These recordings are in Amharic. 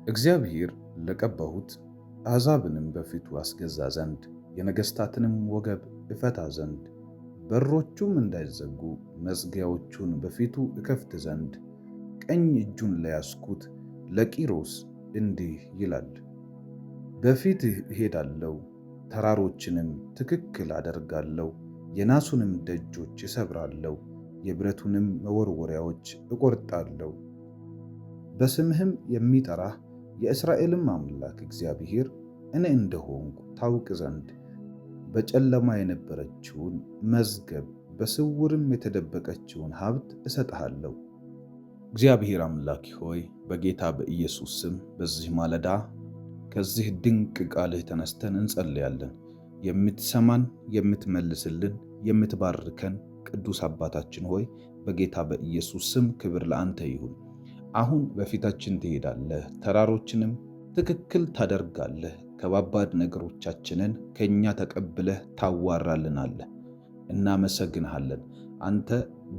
እግዚአብሔር ለቀባሁት አሕዛብንም በፊቱ አስገዛ ዘንድ የነገሥታትንም ወገብ እፈታ ዘንድ በሮቹም እንዳይዘጉ መዝጊያዎቹን በፊቱ እከፍት ዘንድ ቀኝ እጁን ለያዝኩት ለቂሮስ እንዲህ ይላል፣ በፊትህ እሄዳለሁ፣ ተራሮችንም ትክክል አደርጋለሁ፣ የናሱንም ደጆች እሰብራለሁ፣ የብረቱንም መወርወሪያዎች እቆርጣለሁ። በስምህም የሚጠራህ የእስራኤልም አምላክ እግዚአብሔር እኔ እንደሆንኩ ታውቅ ዘንድ በጨለማ የነበረችውን መዝገብ በስውርም የተደበቀችውን ሀብት እሰጥሃለሁ። እግዚአብሔር አምላክ ሆይ በጌታ በኢየሱስ ስም በዚህ ማለዳ ከዚህ ድንቅ ቃልህ ተነስተን እንጸልያለን። የምትሰማን፣ የምትመልስልን፣ የምትባርከን ቅዱስ አባታችን ሆይ በጌታ በኢየሱስ ስም ክብር ለአንተ ይሁን። አሁን በፊታችን ትሄዳለህ፣ ተራሮችንም ትክክል ታደርጋለህ። ከባባድ ነገሮቻችንን ከእኛ ተቀብለህ ታዋራልናለህ። እናመሰግንሃለን። አንተ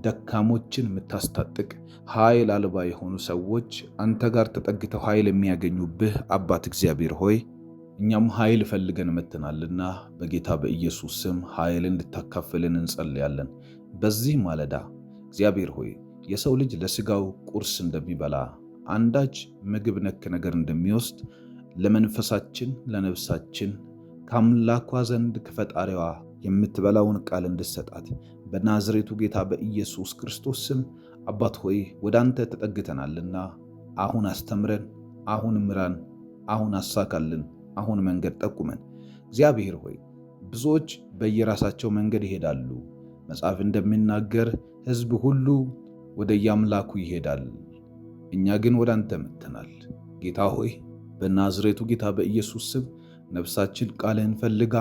ደካሞችን የምታስታጥቅ ኃይል አልባ የሆኑ ሰዎች አንተ ጋር ተጠግተው ኃይል የሚያገኙብህ አባት እግዚአብሔር ሆይ እኛም ኃይል ፈልገን መጥተናልና በጌታ በኢየሱስ ስም ኃይል እንድታካፍልን እንጸልያለን። በዚህ ማለዳ እግዚአብሔር ሆይ የሰው ልጅ ለሥጋው ቁርስ እንደሚበላ አንዳች ምግብ ነክ ነገር እንደሚወስድ ለመንፈሳችን ለነፍሳችን ከአምላኳ ዘንድ ከፈጣሪዋ የምትበላውን ቃል እንድሰጣት በናዝሬቱ ጌታ በኢየሱስ ክርስቶስ ስም አባት ሆይ ወደ አንተ ተጠግተናልና አሁን አስተምረን፣ አሁን ምራን፣ አሁን አሳካልን፣ አሁን መንገድ ጠቁመን። እግዚአብሔር ሆይ ብዙዎች በየራሳቸው መንገድ ይሄዳሉ። መጽሐፍ እንደሚናገር ሕዝብ ሁሉ ወደ የአምላኩ ይሄዳል፣ እኛ ግን ወደ አንተ መጥተናል። ጌታ ሆይ በናዝሬቱ ጌታ በኢየሱስ ስም ነፍሳችን ቃልህን ፈልጋ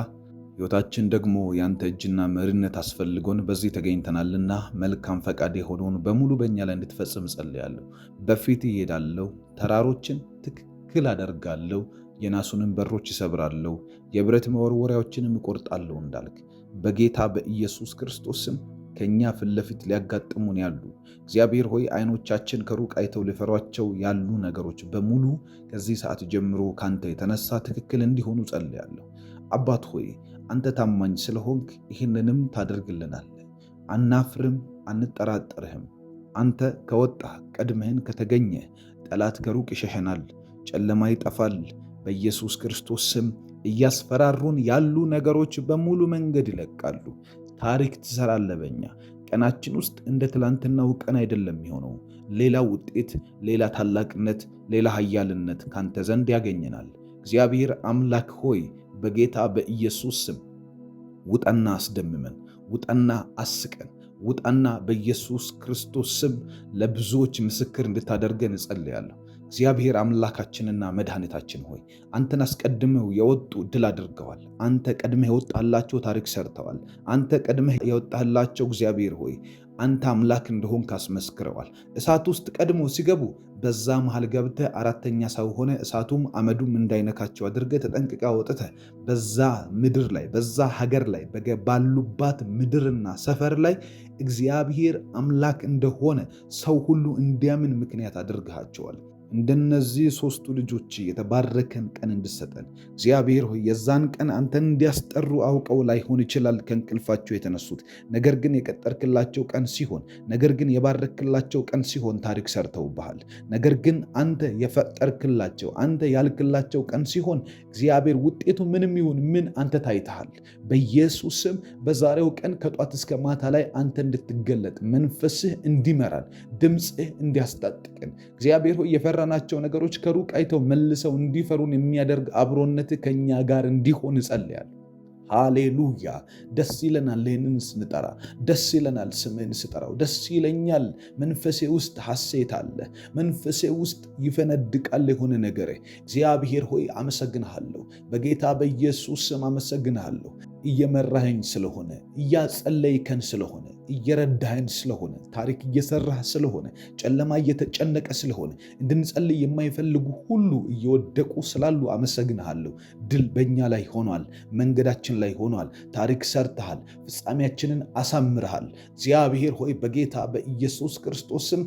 ሕይወታችን ደግሞ ያንተ እጅና መሪነት አስፈልጎን በዚህ ተገኝተናልና መልካም ፈቃድ የሆነውን በሙሉ በእኛ ላይ እንድትፈጽም ጸልያለሁ። በፊት ይሄዳለሁ፣ ተራሮችን ትክክል አደርጋለሁ፣ የናሱንም በሮች ይሰብራለሁ፣ የብረት መወርወሪያዎችንም እቆርጣለሁ እንዳልክ በጌታ በኢየሱስ ክርስቶስ ስም ከእኛ ፊት ለፊት ሊያጋጥሙን ያሉ እግዚአብሔር ሆይ ዓይኖቻችን ከሩቅ አይተው ሊፈሯቸው ያሉ ነገሮች በሙሉ ከዚህ ሰዓት ጀምሮ ካንተ የተነሳ ትክክል እንዲሆኑ ጸልያለሁ። አባት ሆይ አንተ ታማኝ ስለሆንክ ይህንንም ታደርግልናለህ። አናፍርም፣ አንጠራጠርህም። አንተ ከወጣህ ቀድመህን ከተገኘ ጠላት ከሩቅ ይሸሸናል፣ ጨለማ ይጠፋል። በኢየሱስ ክርስቶስ ስም እያስፈራሩን ያሉ ነገሮች በሙሉ መንገድ ይለቃሉ። ታሪክ ትሰራለህ በኛ ቀናችን ውስጥ እንደ ትላንትናው ቀን አይደለም የሚሆነው። ሌላ ውጤት፣ ሌላ ታላቅነት፣ ሌላ ኃያልነት ካንተ ዘንድ ያገኘናል። እግዚአብሔር አምላክ ሆይ በጌታ በኢየሱስ ስም ውጣና አስደምመን፣ ውጣና አስቀን፣ ውጣና በኢየሱስ ክርስቶስ ስም ለብዙዎች ምስክር እንድታደርገን እጸልያለሁ። እግዚአብሔር አምላካችንና መድኃኒታችን ሆይ አንተን አስቀድመው የወጡ ድል አድርገዋል። አንተ ቀድመህ የወጣላቸው ታሪክ ሰርተዋል። አንተ ቀድመህ የወጣላቸው እግዚአብሔር ሆይ አንተ አምላክ እንደሆንክ አስመስክረዋል። እሳት ውስጥ ቀድሞ ሲገቡ በዛ መሃል ገብተህ አራተኛ ሰው ሆነ እሳቱም አመዱም እንዳይነካቸው አድርገህ ተጠንቅቃ ወጥተህ በዛ ምድር ላይ በዛ ሀገር ላይ ባሉባት ምድርና ሰፈር ላይ እግዚአብሔር አምላክ እንደሆነ ሰው ሁሉ እንዲያምን ምክንያት አድርገሃቸዋል። እንደነዚህ ሦስቱ ልጆች የተባረከን ቀን እንድሰጠን እግዚአብሔር ሆይ የዛን ቀን አንተን እንዲያስጠሩ አውቀው ላይሆን ይችላል ከእንቅልፋቸው የተነሱት። ነገር ግን የቀጠርክላቸው ቀን ሲሆን፣ ነገር ግን የባረክላቸው ቀን ሲሆን ታሪክ ሰርተውብሃል። ነገር ግን አንተ የፈጠርክላቸው አንተ ያልክላቸው ቀን ሲሆን እግዚአብሔር ውጤቱ ምንም ይሁን ምን አንተ ታይተሃል። በኢየሱስ ስም በዛሬው ቀን ከጧት እስከ ማታ ላይ አንተ እንድትገለጥ መንፈስህ እንዲመራን ድምፅህ እንዲያስታጥቀን እግዚአብሔር ሆይ ናቸው ነገሮች ከሩቅ አይተው መልሰው እንዲፈሩን የሚያደርግ አብሮነት ከኛ ጋር እንዲሆን እጸልያለሁ። ሃሌሉያ! ደስ ይለናል ይህንን ስንጠራ፣ ደስ ይለናል ስምህን ስጠራው፣ ደስ ይለኛል። መንፈሴ ውስጥ ሐሴት አለ፣ መንፈሴ ውስጥ ይፈነድቃል የሆነ ነገር። እግዚአብሔር ሆይ አመሰግንሃለሁ፣ በጌታ በኢየሱስ ስም አመሰግንሃለሁ። እየመራኸኝ ስለሆነ፣ እያጸለይከን ስለሆነ፣ እየረዳኸን ስለሆነ፣ ታሪክ እየሰራህ ስለሆነ፣ ጨለማ እየተጨነቀ ስለሆነ፣ እንድንጸልይ የማይፈልጉ ሁሉ እየወደቁ ስላሉ አመሰግንሃለሁ። ድል በእኛ ላይ ሆኗል፣ መንገዳችን ላይ ሆኗል። ታሪክ ሰርተሃል፣ ፍጻሜያችንን አሳምረሃል። እግዚአብሔር ሆይ በጌታ በኢየሱስ ክርስቶስም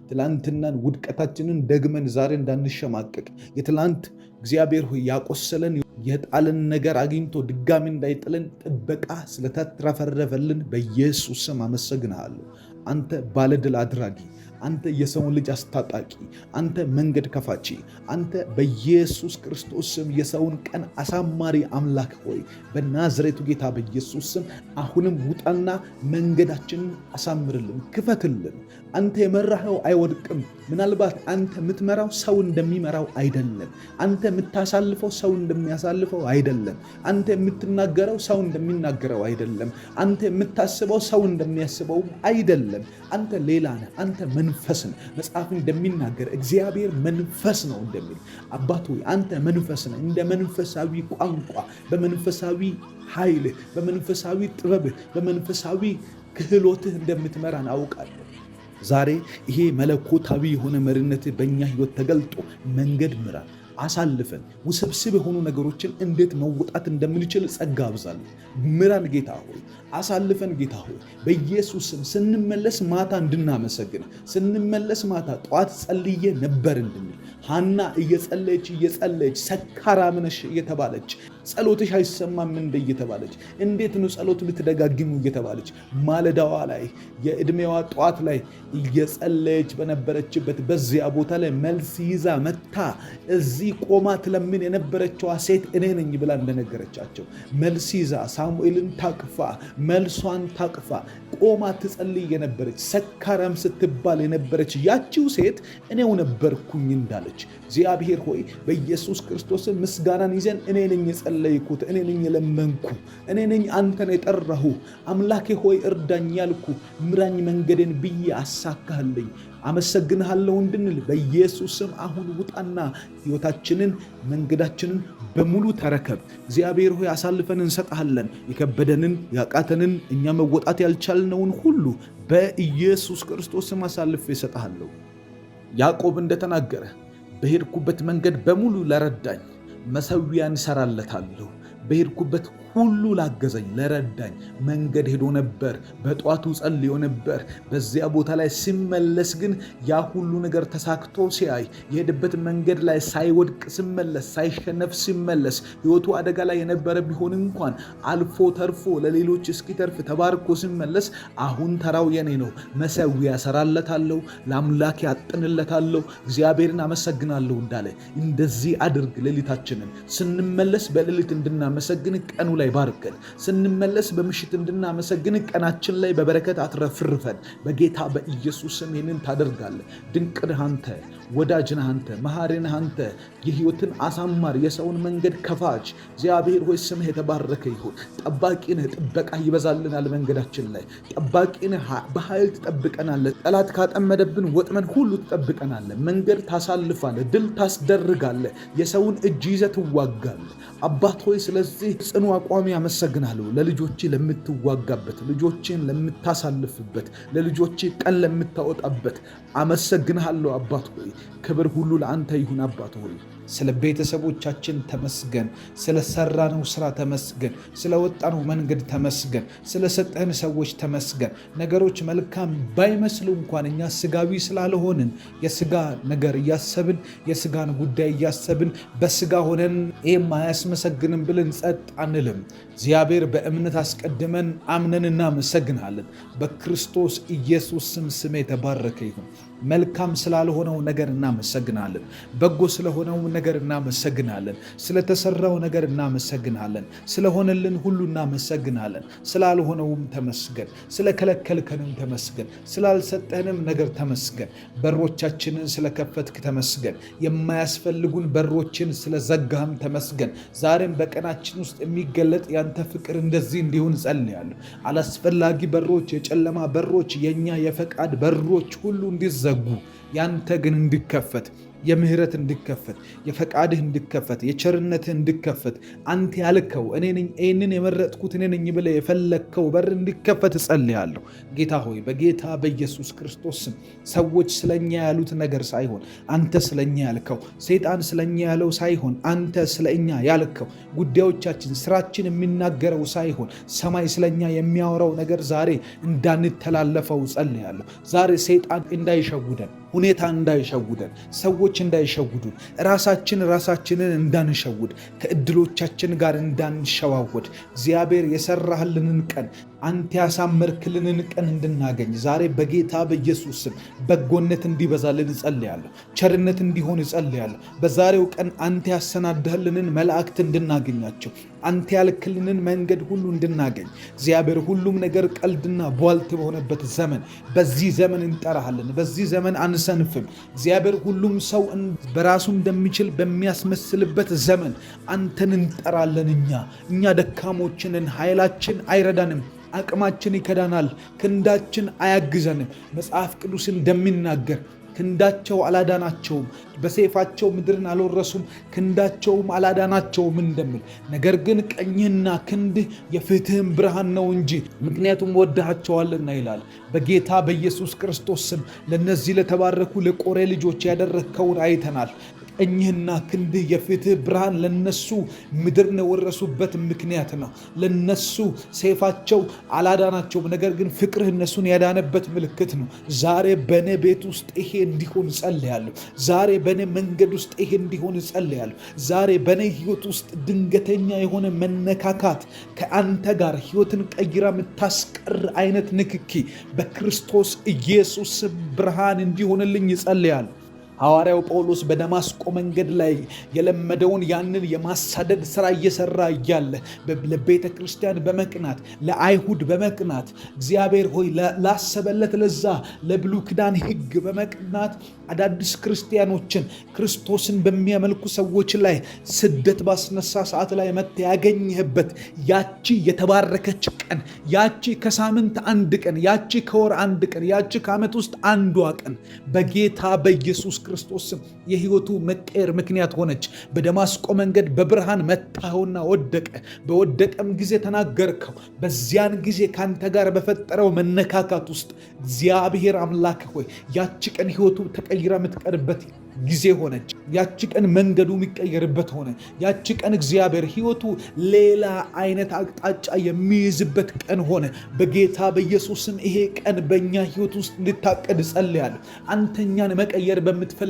ትላንትናን ውድቀታችንን ደግመን ዛሬ እንዳንሸማቀቅ የትላንት እግዚአብሔር ሆይ ያቆሰለን የጣልን ነገር አግኝቶ ድጋሚ እንዳይጥለን ጥበቃ ስለተትረፈረፈልን በኢየሱስ ስም አመሰግንሃለሁ። አንተ ባለድል አድራጊ፣ አንተ የሰውን ልጅ አስታጣቂ፣ አንተ መንገድ ከፋቺ፣ አንተ በኢየሱስ ክርስቶስ ስም የሰውን ቀን አሳማሪ አምላክ ሆይ በናዝሬቱ ጌታ በኢየሱስ ስም አሁንም ውጣና መንገዳችንን አሳምርልን፣ ክፈትልን። አንተ የመራኸው አይወድቅም። ምናልባት አንተ የምትመራው ሰው እንደሚመራው አይደለም። አንተ የምታሳልፈው ሰው እንደሚያሳልፈው አይደለም። አንተ የምትናገረው ሰው እንደሚናገረው አይደለም። አንተ የምታስበው ሰው እንደሚያስበው አይደለም። አንተ ሌላ ነህ። አንተ መንፈስ ነህ። መጽሐፍ እንደሚናገር እግዚአብሔር መንፈስ ነው እንደሚል አባት ሆይ አንተ መንፈስ ነህ። እንደ መንፈሳዊ ቋንቋ፣ በመንፈሳዊ ኃይልህ፣ በመንፈሳዊ ጥበብህ፣ በመንፈሳዊ ክህሎትህ እንደምትመራን አውቃለሁ። ዛሬ ይሄ መለኮታዊ የሆነ መሪነትህ በእኛ ሕይወት ተገልጦ መንገድ ምራን፣ አሳልፈን ውስብስብ የሆኑ ነገሮችን እንዴት መውጣት እንደምንችል ጸጋ አብዛለን። ምራን ጌታ ሆይ፣ አሳልፈን ጌታ ሆይ በኢየሱስ ስም። ስንመለስ ማታ እንድናመሰግን፣ ስንመለስ ማታ ጠዋት ጸልዬ ነበር እንድንል፣ ሐና እየጸለየች ሰካራም ነሽ እየተባለች ጸሎትሽ አይሰማም እንደ እየተባለች እንዴት ነው ጸሎት ልትደጋግሙ እየተባለች ማለዳዋ ላይ የዕድሜዋ ጠዋት ላይ እየጸለየች በነበረችበት በዚያ ቦታ ላይ መልስ ይዛ መታ እዚህ ቆማ ትለምን የነበረችዋ ሴት እኔ ነኝ ብላ እንደነገረቻቸው መልስ ይዛ ሳሙኤልን ታቅፋ መልሷን ታቅፋ ቆማ ትጸልይ የነበረች ሰካራም ስትባል የነበረች ያቺው ሴት እኔው ነበርኩኝ እንዳለች እግዚአብሔር ሆይ በኢየሱስ ክርስቶስ ምስጋናን ይዘን እኔ ነኝ የጸለይኩት፣ እኔ ነኝ የለመንኩ፣ እኔ ነኝ አንተን የጠራሁ አምላኬ ሆይ እርዳኝ ያልኩ ምራኝ መንገዴን ብዬ አሳካህልኝ አመሰግንሃለሁ እንድንል በኢየሱስ ስም አሁን ውጣና ሕይወታችንን መንገዳችንን በሙሉ ተረከብ። እግዚአብሔር ሆይ አሳልፈን እንሰጥሃለን። የከበደንን ያቃተንን እኛ መወጣት ያልቻልነውን ሁሉ በኢየሱስ ክርስቶስ ስም አሳልፌ እሰጥሃለሁ። ያዕቆብ እንደተናገረ በሄድኩበት መንገድ በሙሉ ለረዳኝ መሠዊያን እሰራለታለሁ። በሄድኩበት ሁሉ ላገዘኝ ለረዳኝ መንገድ ሄዶ ነበር። በጧቱ ጸልዮ ነበር። በዚያ ቦታ ላይ ሲመለስ ግን ያ ሁሉ ነገር ተሳክቶ ሲያይ የሄደበት መንገድ ላይ ሳይወድቅ ሲመለስ፣ ሳይሸነፍ ሲመለስ፣ ሕይወቱ አደጋ ላይ የነበረ ቢሆን እንኳን አልፎ ተርፎ ለሌሎች እስኪተርፍ ተባርኮ ሲመለስ አሁን ተራው የኔ ነው፣ መሠዊያ እሰራለታለሁ፣ ለአምላኬ አጥንለታለሁ፣ እግዚአብሔርን አመሰግናለሁ እንዳለ እንደዚህ አድርግ። ሌሊታችንን ስንመለስ በሌሊት እንድናመሰግን ቀኑ ላይ ባርከን፣ ስንመለስ በምሽት እንድናመሰግን ቀናችን ላይ በበረከት አትረፍርፈን። በጌታ በኢየሱስ ስም ይህንን ታደርጋለህ። ድንቅ ነህ አንተ፣ ወዳጅ ነህ አንተ፣ መሐሪ ነህ አንተ፣ የሕይወትን አሳማር የሰውን መንገድ ከፋች እግዚአብሔር ሆይ ስምህ የተባረከ ይሁን። ጠባቂ ነህ፣ ጥበቃ ይበዛልናል መንገዳችን ላይ። ጠባቂ ነህ፣ በኃይል ትጠብቀናለህ። ጠላት ካጠመደብን ወጥመን ሁሉ ትጠብቀናለህ። መንገድ ታሳልፋለህ፣ ድል ታስደርጋለህ፣ የሰውን እጅ ይዘህ ትዋጋለህ። አባት ሆይ ስለዚህ ጽኑ አቋሚ አመሰግናለሁ። ለልጆቼ ለምትዋጋበት፣ ልጆቼን ለምታሳልፍበት፣ ለልጆቼ ቀን ለምታወጣበት አመሰግንሃለሁ። አባት ሆይ ክብር ሁሉ ለአንተ ይሁን። አባት ሆይ ስለ ቤተሰቦቻችን ተመስገን፣ ስለሰራነው ስራ ተመስገን፣ ስለወጣነው መንገድ ተመስገን፣ ስለሰጠህን ሰዎች ተመስገን። ነገሮች መልካም ባይመስሉ እንኳን እኛ ስጋዊ ስላልሆንን የስጋ ነገር እያሰብን የስጋን ጉዳይ እያሰብን በስጋ ሆነን ይህም አያስመሰግንም ብለን ጸጥ አንልም። እግዚአብሔር በእምነት አስቀድመን አምነን እናመሰግናለን። በክርስቶስ ኢየሱስ ስም የተባረከ ይሁን። መልካም ስላልሆነው ነገር እናመሰግናለን። በጎ ስለሆነው ነገር እናመሰግናለን። ስለተሰራው ነገር እናመሰግናለን። ስለሆነልን ሁሉ እናመሰግናለን። ስላልሆነውም ተመስገን። ስለከለከልከንም ተመስገን። ስላልሰጠንም ነገር ተመስገን። በሮቻችንን ስለከፈትክ ተመስገን። የማያስፈልጉን በሮችን ስለዘጋህም ተመስገን። ዛሬም በቀናችን ውስጥ የሚገለጥ ያንተ ፍቅር እንደዚህ እንዲሆን ጸልያለሁ። አላስፈላጊ በሮች፣ የጨለማ በሮች፣ የኛ የፈቃድ በሮች ሁሉ እንዲዘጉ ያንተ ግን እንዲከፈት፣ የምህረት እንዲከፈት፣ የፈቃድህ እንዲከፈት፣ የቸርነትህ እንዲከፈት፣ አንተ ያልከው እኔ ነኝ ይህንን የመረጥኩት እኔ ነኝ ብለህ የፈለግከው በር እንዲከፈት እጸልያለሁ። ጌታ ሆይ በጌታ በኢየሱስ ክርስቶስ ስም ሰዎች ስለኛ ያሉት ነገር ሳይሆን አንተ ስለኛ ያልከው፣ ሰይጣን ስለኛ ያለው ሳይሆን አንተ ስለኛ ያልከው፣ ጉዳዮቻችን ስራችን የሚናገረው ሳይሆን ሰማይ ስለኛ የሚያወራው ነገር ዛሬ እንዳንተላለፈው እጸልያለሁ። ዛሬ ሰይጣን እንዳይሸውደን፣ ሁኔታ እንዳይሸውደን፣ ሰዎች እንዳይሸውዱን፣ ራሳችንን እንዳንሸውድ፣ ከእድሎቻችን ጋር እንዳንሸዋወድ እግዚአብሔር የሰራህልንን ቀን አንተ ያሳመርክልንን ቀን እንድናገኝ ዛሬ በጌታ በኢየሱስ ስም በጎነት እንዲበዛልን እጸልያለሁ። ቸርነት እንዲሆን እጸልያለሁ። በዛሬው ቀን አንተ ያሰናዳህልንን መላእክት እንድናገኛቸው፣ አንተ ያልክልንን መንገድ ሁሉ እንድናገኝ እግዚአብሔር ሁሉም ነገር ቀልድና ቧልት በሆነበት ዘመን በዚህ ዘመን እንጠራሃለን። በዚህ ዘመን አንሰንፍም። እግዚአብሔር ሁሉም ሰው በራሱ እንደሚችል በሚያስመስልበት ዘመን አንተን እንጠራለን። እኛ ደካሞችንን፣ ኃይላችን አይረዳንም፣ አቅማችን ይከዳናል፣ ክንዳችን አያግዘንም። መጽሐፍ ቅዱስ እንደሚናገር ክንዳቸው አላዳናቸውም፣ በሰይፋቸው ምድርን አልወረሱም፣ ክንዳቸውም አላዳናቸውም እንደሚል፣ ነገር ግን ቀኝህና ክንድህ የፍትህም ብርሃን ነው እንጂ ምክንያቱም ወድሃቸዋልና ይላል። በጌታ በኢየሱስ ክርስቶስ ስም ለነዚህ ለተባረኩ ለቆሬ ልጆች ያደረግከውን አይተናል። ቀኝህና ክንድህ የፍትህ ብርሃን ለነሱ ምድርን የወረሱበት ምክንያት ነው። ለነሱ ሰይፋቸው አላዳናቸውም፣ ነገር ግን ፍቅርህ እነሱን ያዳነበት ምልክት ነው። ዛሬ በእኔ ቤት ውስጥ ይሄ እንዲሆን እጸልያለሁ። ዛሬ በእኔ መንገድ ውስጥ ይሄ እንዲሆን እጸልያለሁ። ዛሬ በእኔ ህይወት ውስጥ ድንገተኛ የሆነ መነካካት፣ ከአንተ ጋር ህይወትን ቀይራ የምታስቀር አይነት ንክኪ በክርስቶስ ኢየሱስ ብርሃን እንዲሆንልኝ እጸልያለሁ። ሐዋርያው ጳውሎስ በደማስቆ መንገድ ላይ የለመደውን ያንን የማሳደድ ሥራ እየሰራ እያለ ለቤተ ክርስቲያን በመቅናት ለአይሁድ በመቅናት እግዚአብሔር ሆይ ላሰበለት ለዛ ለብሉይ ኪዳን ሕግ በመቅናት አዳዲስ ክርስቲያኖችን ክርስቶስን በሚያመልኩ ሰዎች ላይ ስደት ባስነሳ ሰዓት ላይ መጥተህ ያገኘህበት ያቺ የተባረከች ቀን፣ ያቺ ከሳምንት አንድ ቀን፣ ያቺ ከወር አንድ ቀን፣ ያቺ ከዓመት ውስጥ አንዷ ቀን በጌታ በኢየሱስ ክርስቶስ የህይወቱ መቀየር ምክንያት ሆነች። በደማስቆ መንገድ በብርሃን መታኸውና ወደቀ። በወደቀም ጊዜ ተናገርከው። በዚያን ጊዜ ካንተ ጋር በፈጠረው መነካካት ውስጥ እግዚአብሔር አምላክ ሆይ ያቺ ቀን ህይወቱ ተቀይራ የምትቀርበት ጊዜ ሆነች። ያቺ ቀን መንገዱ የሚቀየርበት ሆነ። ያቺ ቀን እግዚአብሔር ህይወቱ ሌላ አይነት አቅጣጫ የሚይዝበት ቀን ሆነ። በጌታ በኢየሱስም ይሄ ቀን በእኛ ህይወት ውስጥ እንድታቀድ ጸልያለሁ። አንተኛን መቀየር በምትፈልግበት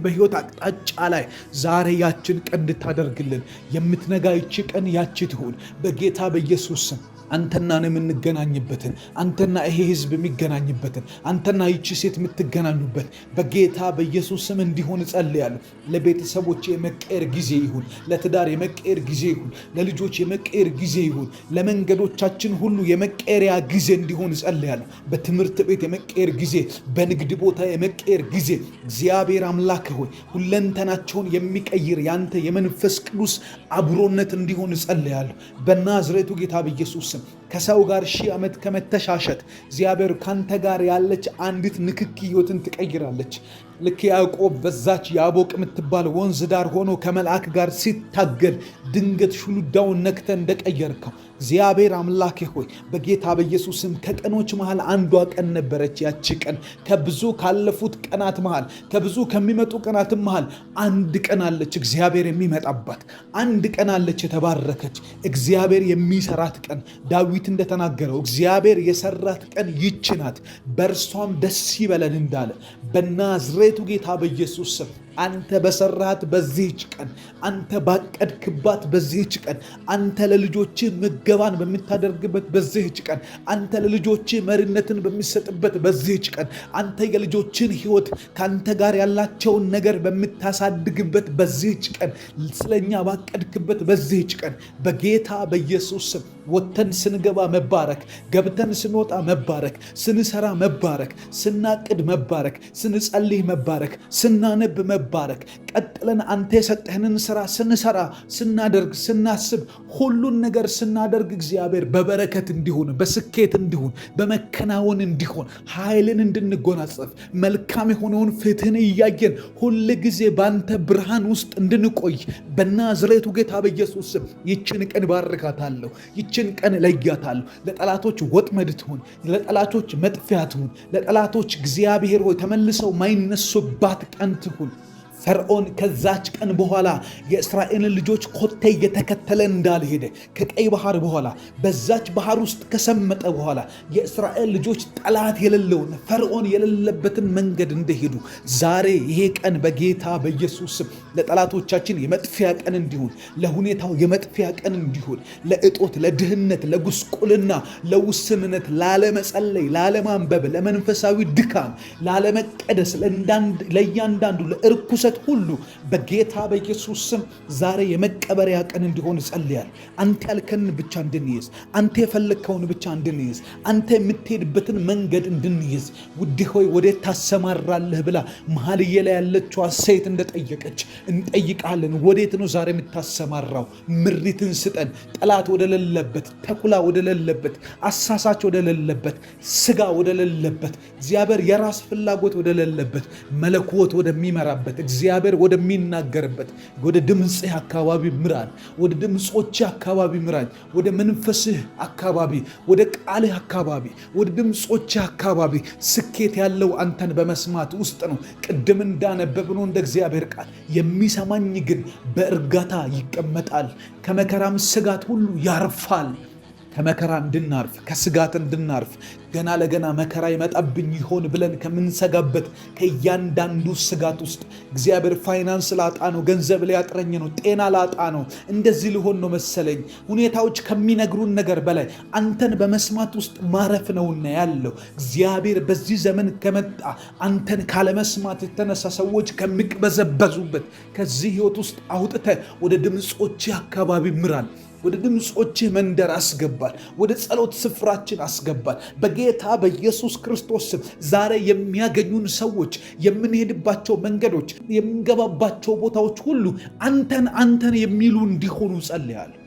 በህይወት አቅጣጫ ላይ ዛሬ ያችን ቀን እንድታደርግልን የምትነጋ ይቺ ቀን ያቺ ትሁን በጌታ በኢየሱስም። አንተና ነው የምንገናኝበትን፣ አንተና ይሄ ህዝብ የሚገናኝበትን፣ አንተና ይቺ ሴት የምትገናኙበት በጌታ በኢየሱስ ስም እንዲሆን እጸልያለሁ። ለቤተሰቦች የመቀየር ጊዜ ይሁን፣ ለትዳር የመቀየር ጊዜ ይሁን፣ ለልጆች የመቀየር ጊዜ ይሁን፣ ለመንገዶቻችን ሁሉ የመቀየሪያ ጊዜ እንዲሆን እጸልያለሁ። በትምህርት ቤት የመቀየር ጊዜ፣ በንግድ ቦታ የመቀየር ጊዜ እግዚአብሔር አምላክ ሆይ ሁለንተናቸውን የሚቀይር ያንተ የመንፈስ ቅዱስ አብሮነት እንዲሆን እጸልያለሁ በናዝሬቱ ጌታ በኢየሱስ ስም። ከሰው ጋር 1000 ዓመት ከመተሻሸት እግዚአብሔር ካንተ ጋር ያለች አንዲት ንክኪ ህይወትን ትቀይራለች። ልክ ያዕቆብ በዛች ያቦቅ የምትባል ወንዝ ዳር ሆኖ ከመልአክ ጋር ሲታገል ድንገት ሹሉዳውን ነክተ እንደቀየርከው እግዚአብሔር አምላኬ ሆይ በጌታ በኢየሱስም ከቀኖች መሃል አንዷ ቀን ነበረች። ያቺ ቀን ከብዙ ካለፉት ቀናት መሃል፣ ከብዙ ከሚመጡ ቀናትም መሃል አንድ ቀን አለች። እግዚአብሔር የሚመጣባት አንድ ቀን አለች፣ የተባረከች እግዚአብሔር የሚሰራት ቀን። ዳዊት እንደተናገረው እግዚአብሔር የሰራት ቀን ይህች ናት፣ በእርሷም ደስ ይበለን እንዳለ በናዝሬቱ ጌታ በኢየሱስ ስም አንተ በሰራት በዚህች ቀን፣ አንተ ባቀድክባት በዚህች ቀን፣ አንተ ለልጆች ምገባን በምታደርግበት በዚህች ቀን፣ አንተ ለልጆች መሪነትን በሚሰጥበት በዚህች ቀን፣ አንተ የልጆችን ህይወት ከአንተ ጋር ያላቸውን ነገር በምታሳድግበት በዚህች ቀን፣ ስለኛ ባቀድክበት በዚህች ቀን በጌታ በኢየሱስ ስም ወጥተን ስንገባ መባረክ፣ ገብተን ስንወጣ መባረክ፣ ስንሰራ መባረክ፣ ስናቅድ መባረክ፣ ስንጸልይ መባረክ፣ ስናነብ መባረክ፣ ቀጥለን አንተ የሰጠህንን ስራ ስንሰራ፣ ስናደርግ፣ ስናስብ፣ ሁሉን ነገር ስናደርግ እግዚአብሔር በበረከት እንዲሆን፣ በስኬት እንዲሆን፣ በመከናወን እንዲሆን፣ ኃይልን እንድንጎናጸፍ፣ መልካም የሆነውን ፊትህን እያየን ሁል ጊዜ በአንተ ብርሃን ውስጥ እንድንቆይ በናዝሬቱ ጌታ በኢየሱስ ስም ይችን ቀን ባርካታለሁ። ይችን ቀን ለያታለሁ። ለጠላቶች ወጥመድ ትሁን፣ ለጠላቶች መጥፊያ ትሁን፣ ለጠላቶች እግዚአብሔር ሆይ ተመልሰው ማይነሱባት ቀን ትሁን። ፈርዖን ከዛች ቀን በኋላ የእስራኤልን ልጆች ኮቴ እየተከተለ እንዳልሄደ ከቀይ ባህር በኋላ በዛች ባህር ውስጥ ከሰመጠ በኋላ የእስራኤል ልጆች ጠላት የሌለውን ፈርዖን የሌለበትን መንገድ እንደሄዱ ዛሬ ይሄ ቀን በጌታ በኢየሱስ ስም ለጠላቶቻችን የመጥፊያ ቀን እንዲሆን፣ ለሁኔታው የመጥፊያ ቀን እንዲሆን፣ ለእጦት፣ ለድህነት፣ ለጉስቁልና፣ ለውስንነት፣ ላለመጸለይ፣ ላለማንበብ፣ ለመንፈሳዊ ድካም፣ ላለመቀደስ፣ ለእያንዳንዱ ለእርኩሰት ሁሉ በጌታ በኢየሱስ ስም ዛሬ የመቀበሪያ ቀን እንዲሆን ጸልያል። አንተ ያልከንን ብቻ እንድንይዝ፣ አንተ የፈለግከውን ብቻ እንድንይዝ፣ አንተ የምትሄድበትን መንገድ እንድንይዝ። ውድ ሆይ ወዴት ታሰማራለህ ብላ መኃልየ ላይ ያለችዋ ሴት እንደጠየቀች እንጠይቃለን። ወዴት ነው ዛሬ የምታሰማራው? ምሪትን ስጠን። ጠላት ወደሌለበት፣ ተኩላ ወደሌለበት፣ አሳሳች ወደሌለበት፣ ስጋ ወደሌለበት፣ እግዚአብሔር የራስ ፍላጎት ወደሌለበት፣ መለኮት ወደሚመራበት፣ እግዚአብሔር ወደሚናገርበት ወደ ድምፅህ አካባቢ ምራን። ወደ ድምፆችህ አካባቢ ምራን። ወደ መንፈስህ አካባቢ፣ ወደ ቃልህ አካባቢ፣ ወደ ድምፆችህ አካባቢ። ስኬት ያለው አንተን በመስማት ውስጥ ነው። ቅድም እንዳነበብነው እንደ እግዚአብሔር ቃል የሚሰማኝ ግን በእርጋታ ይቀመጣል፣ ከመከራም ስጋት ሁሉ ያርፋል። ከመከራ እንድናርፍ፣ ከስጋት እንድናርፍ፣ ገና ለገና መከራ ይመጣብኝ ይሆን ብለን ከምንሰጋበት ከእያንዳንዱ ስጋት ውስጥ እግዚአብሔር ፋይናንስ ላጣ ነው፣ ገንዘብ ሊያጥረኝ ነው፣ ጤና ላጣ ነው፣ እንደዚህ ሊሆን ነው መሰለኝ፣ ሁኔታዎች ከሚነግሩን ነገር በላይ አንተን በመስማት ውስጥ ማረፍ ነውና ያለው እግዚአብሔር በዚህ ዘመን ከመጣ አንተን ካለመስማት የተነሳ ሰዎች ከሚቅበዘበዙበት ከዚህ ህይወት ውስጥ አውጥተ ወደ ድምፆች አካባቢ ምራል። ወደ ድምፆችህ መንደር አስገባል። ወደ ጸሎት ስፍራችን አስገባል። በጌታ በኢየሱስ ክርስቶስ ስም ዛሬ የሚያገኙን ሰዎች፣ የምንሄድባቸው መንገዶች፣ የምንገባባቸው ቦታዎች ሁሉ አንተን የሚሉ እንዲሆኑ ጸልያለሁ።